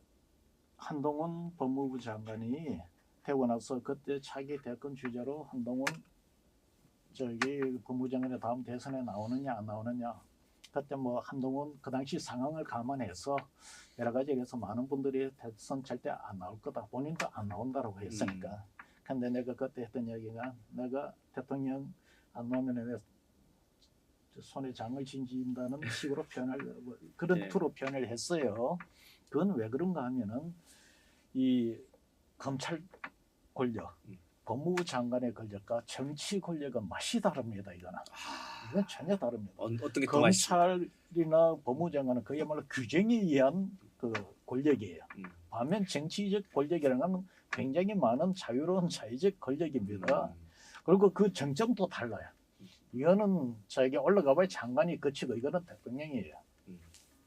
한동훈 법무부 장관이 되고 나서 그때 차기 대권 주자로 한동훈 법무부 장관의 다음 대선에 나오느냐 안 나오느냐, 그때 뭐 한동훈 그 당시 상황을 감안해서 여러 가지에서 많은 분들이 대선 절대 안 나올 거다, 본인도 안 나온다라고 했으니까. 근데 내가 그때 했던 얘기가, 내가 대통령 안 나오면 왜 손에 장을 쥔다는 식으로 그런 투로 표현을 했어요. 그건 왜 그런가 하면은 이 검찰 권력, 법무부 장관의 권력과 정치 권력은 맛이 다릅니다. 이건 전혀 다릅니다. 어떤 게 더 맛있어요? 검찰이나 법무부 장관은 그야말로 규정에 의한 그 권력이에요. 반면 정치적 권력이라는 건 굉장히 많은 자유로운 자의적 권력입니다. 그리고 그 정점도 달라요. 이거는 저에게 올라가봐야 장관이 거치고 이거는 대통령이에요.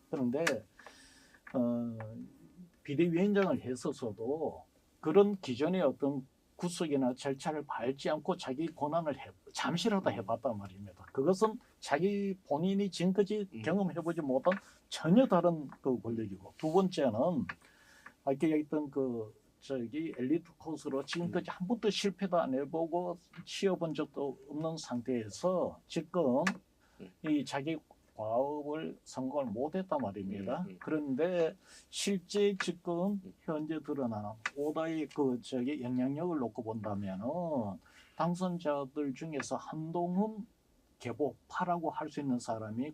그런데 비대위원장을 했었어도 그런 기존의 어떤 구속이나 절차를 밟지 않고 자기 권한을 잠시라도 해봤단 말입니다. 그것은 자기 본인이 지금까지 경험해보지 못한 전혀 다른 그 권력이고, 두 번째는 아까 얘기했던 엘리트 코스로 지금까지 한 번도 실패도 안 해보고 치어본 적도 없는 상태에서 지금 이 자기 과업을 성공을 못했단 말입니다. 그런데 실제 지금 현재 드러나는 오다의 영향력을 놓고 본다면은 당선자들 중에서 한동훈 개보파라고 할 수 있는 사람이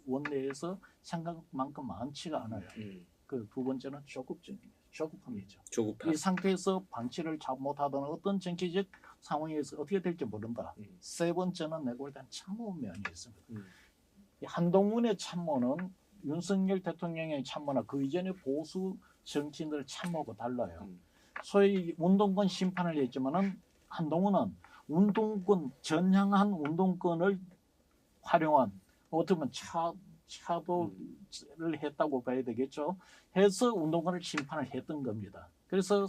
원내에서 생각만큼 많지가 않아요. 그 두 번째는 조급함이죠. 이 상태에서 방치를 못하던 어떤 정치적 상황에서 어떻게 될지 모른다. 세 번째는 내가 볼 때는 참모 면이 있습니다. 한동훈의 참모는 윤석열 대통령의 참모나 그 이전의 보수 정치인들의 참모하고 달라요. 소위 운동권 심판을 했지만은 한동훈은 전향한 운동권을 활용한, 어떻게 보면 차도를 했다고 봐야 되겠죠. 해서 운동권을 심판을 했던 겁니다. 그래서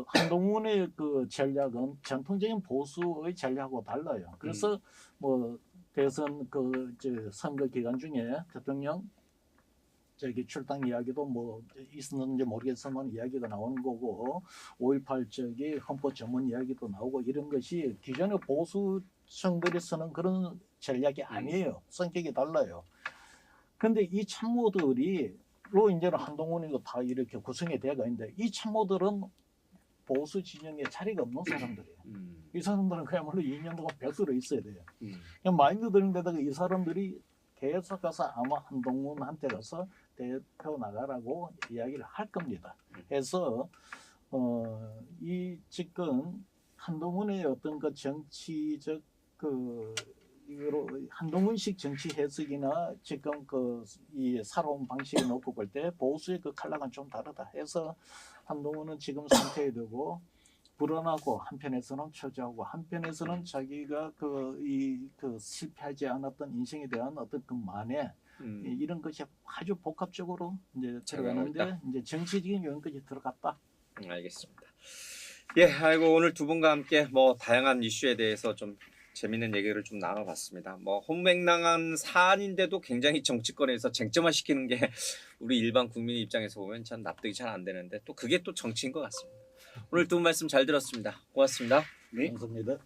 한동훈의 전략은 전통적인 보수의 전략하고 달라요. 그래서 뭐 대선 선거 기간 중에 대통령 출당 이야기도 뭐 있었는지 모르겠지만 이야기가 나오는 거고, 5.18 헌법 전문 이야기도 나오고, 이런 것이 기존의 보수층들이 쓰는 그런 전략이 아니에요. 성격이 달라요. 근데 이 참모들로 이제는 한동훈이고 다 이렇게 구성이 되어 있는데, 이 참모들은 보수 진영에 자리가 없는 사람들이에요. 이 사람들은 그야말로 2년 동안 벽수로 있어야 돼요. 그냥 마인드 드는 데다가 이 사람들이 계속 가서 아마 한동훈한테 가서 대표 나가라고 이야기를 할 겁니다. 그래서 지금 한동훈의 어떤 정치적 한동훈식 정치 해석이나 지금 이 살아온 방식을 놓고 볼 때 보수의 컬러가 좀 다르다 해서 한동훈은 지금 상태에 두고 불안하고, 한편에서는 초조하고, 한편에서는 자기가 실패하지 않았던 인생에 대한 어떤 만에 이런 것이 아주 복합적으로 이제 들어가는데, 이제 정치적인 요인까지 들어갔다. 알겠습니다. 예, 아이고 오늘 두 분과 함께 뭐 다양한 이슈에 대해서 좀 재밌는 얘기를 좀 나눠봤습니다. 뭐 혼맥랑한 사안인데도 굉장히 정치권에서 쟁점화시키는 게 우리 일반 국민 입장에서 보면 참 납득이 잘 안 되는데, 또 그게 또 정치인 것 같습니다. 오늘 두 분 말씀 잘 들었습니다. 고맙습니다. 감사합니다.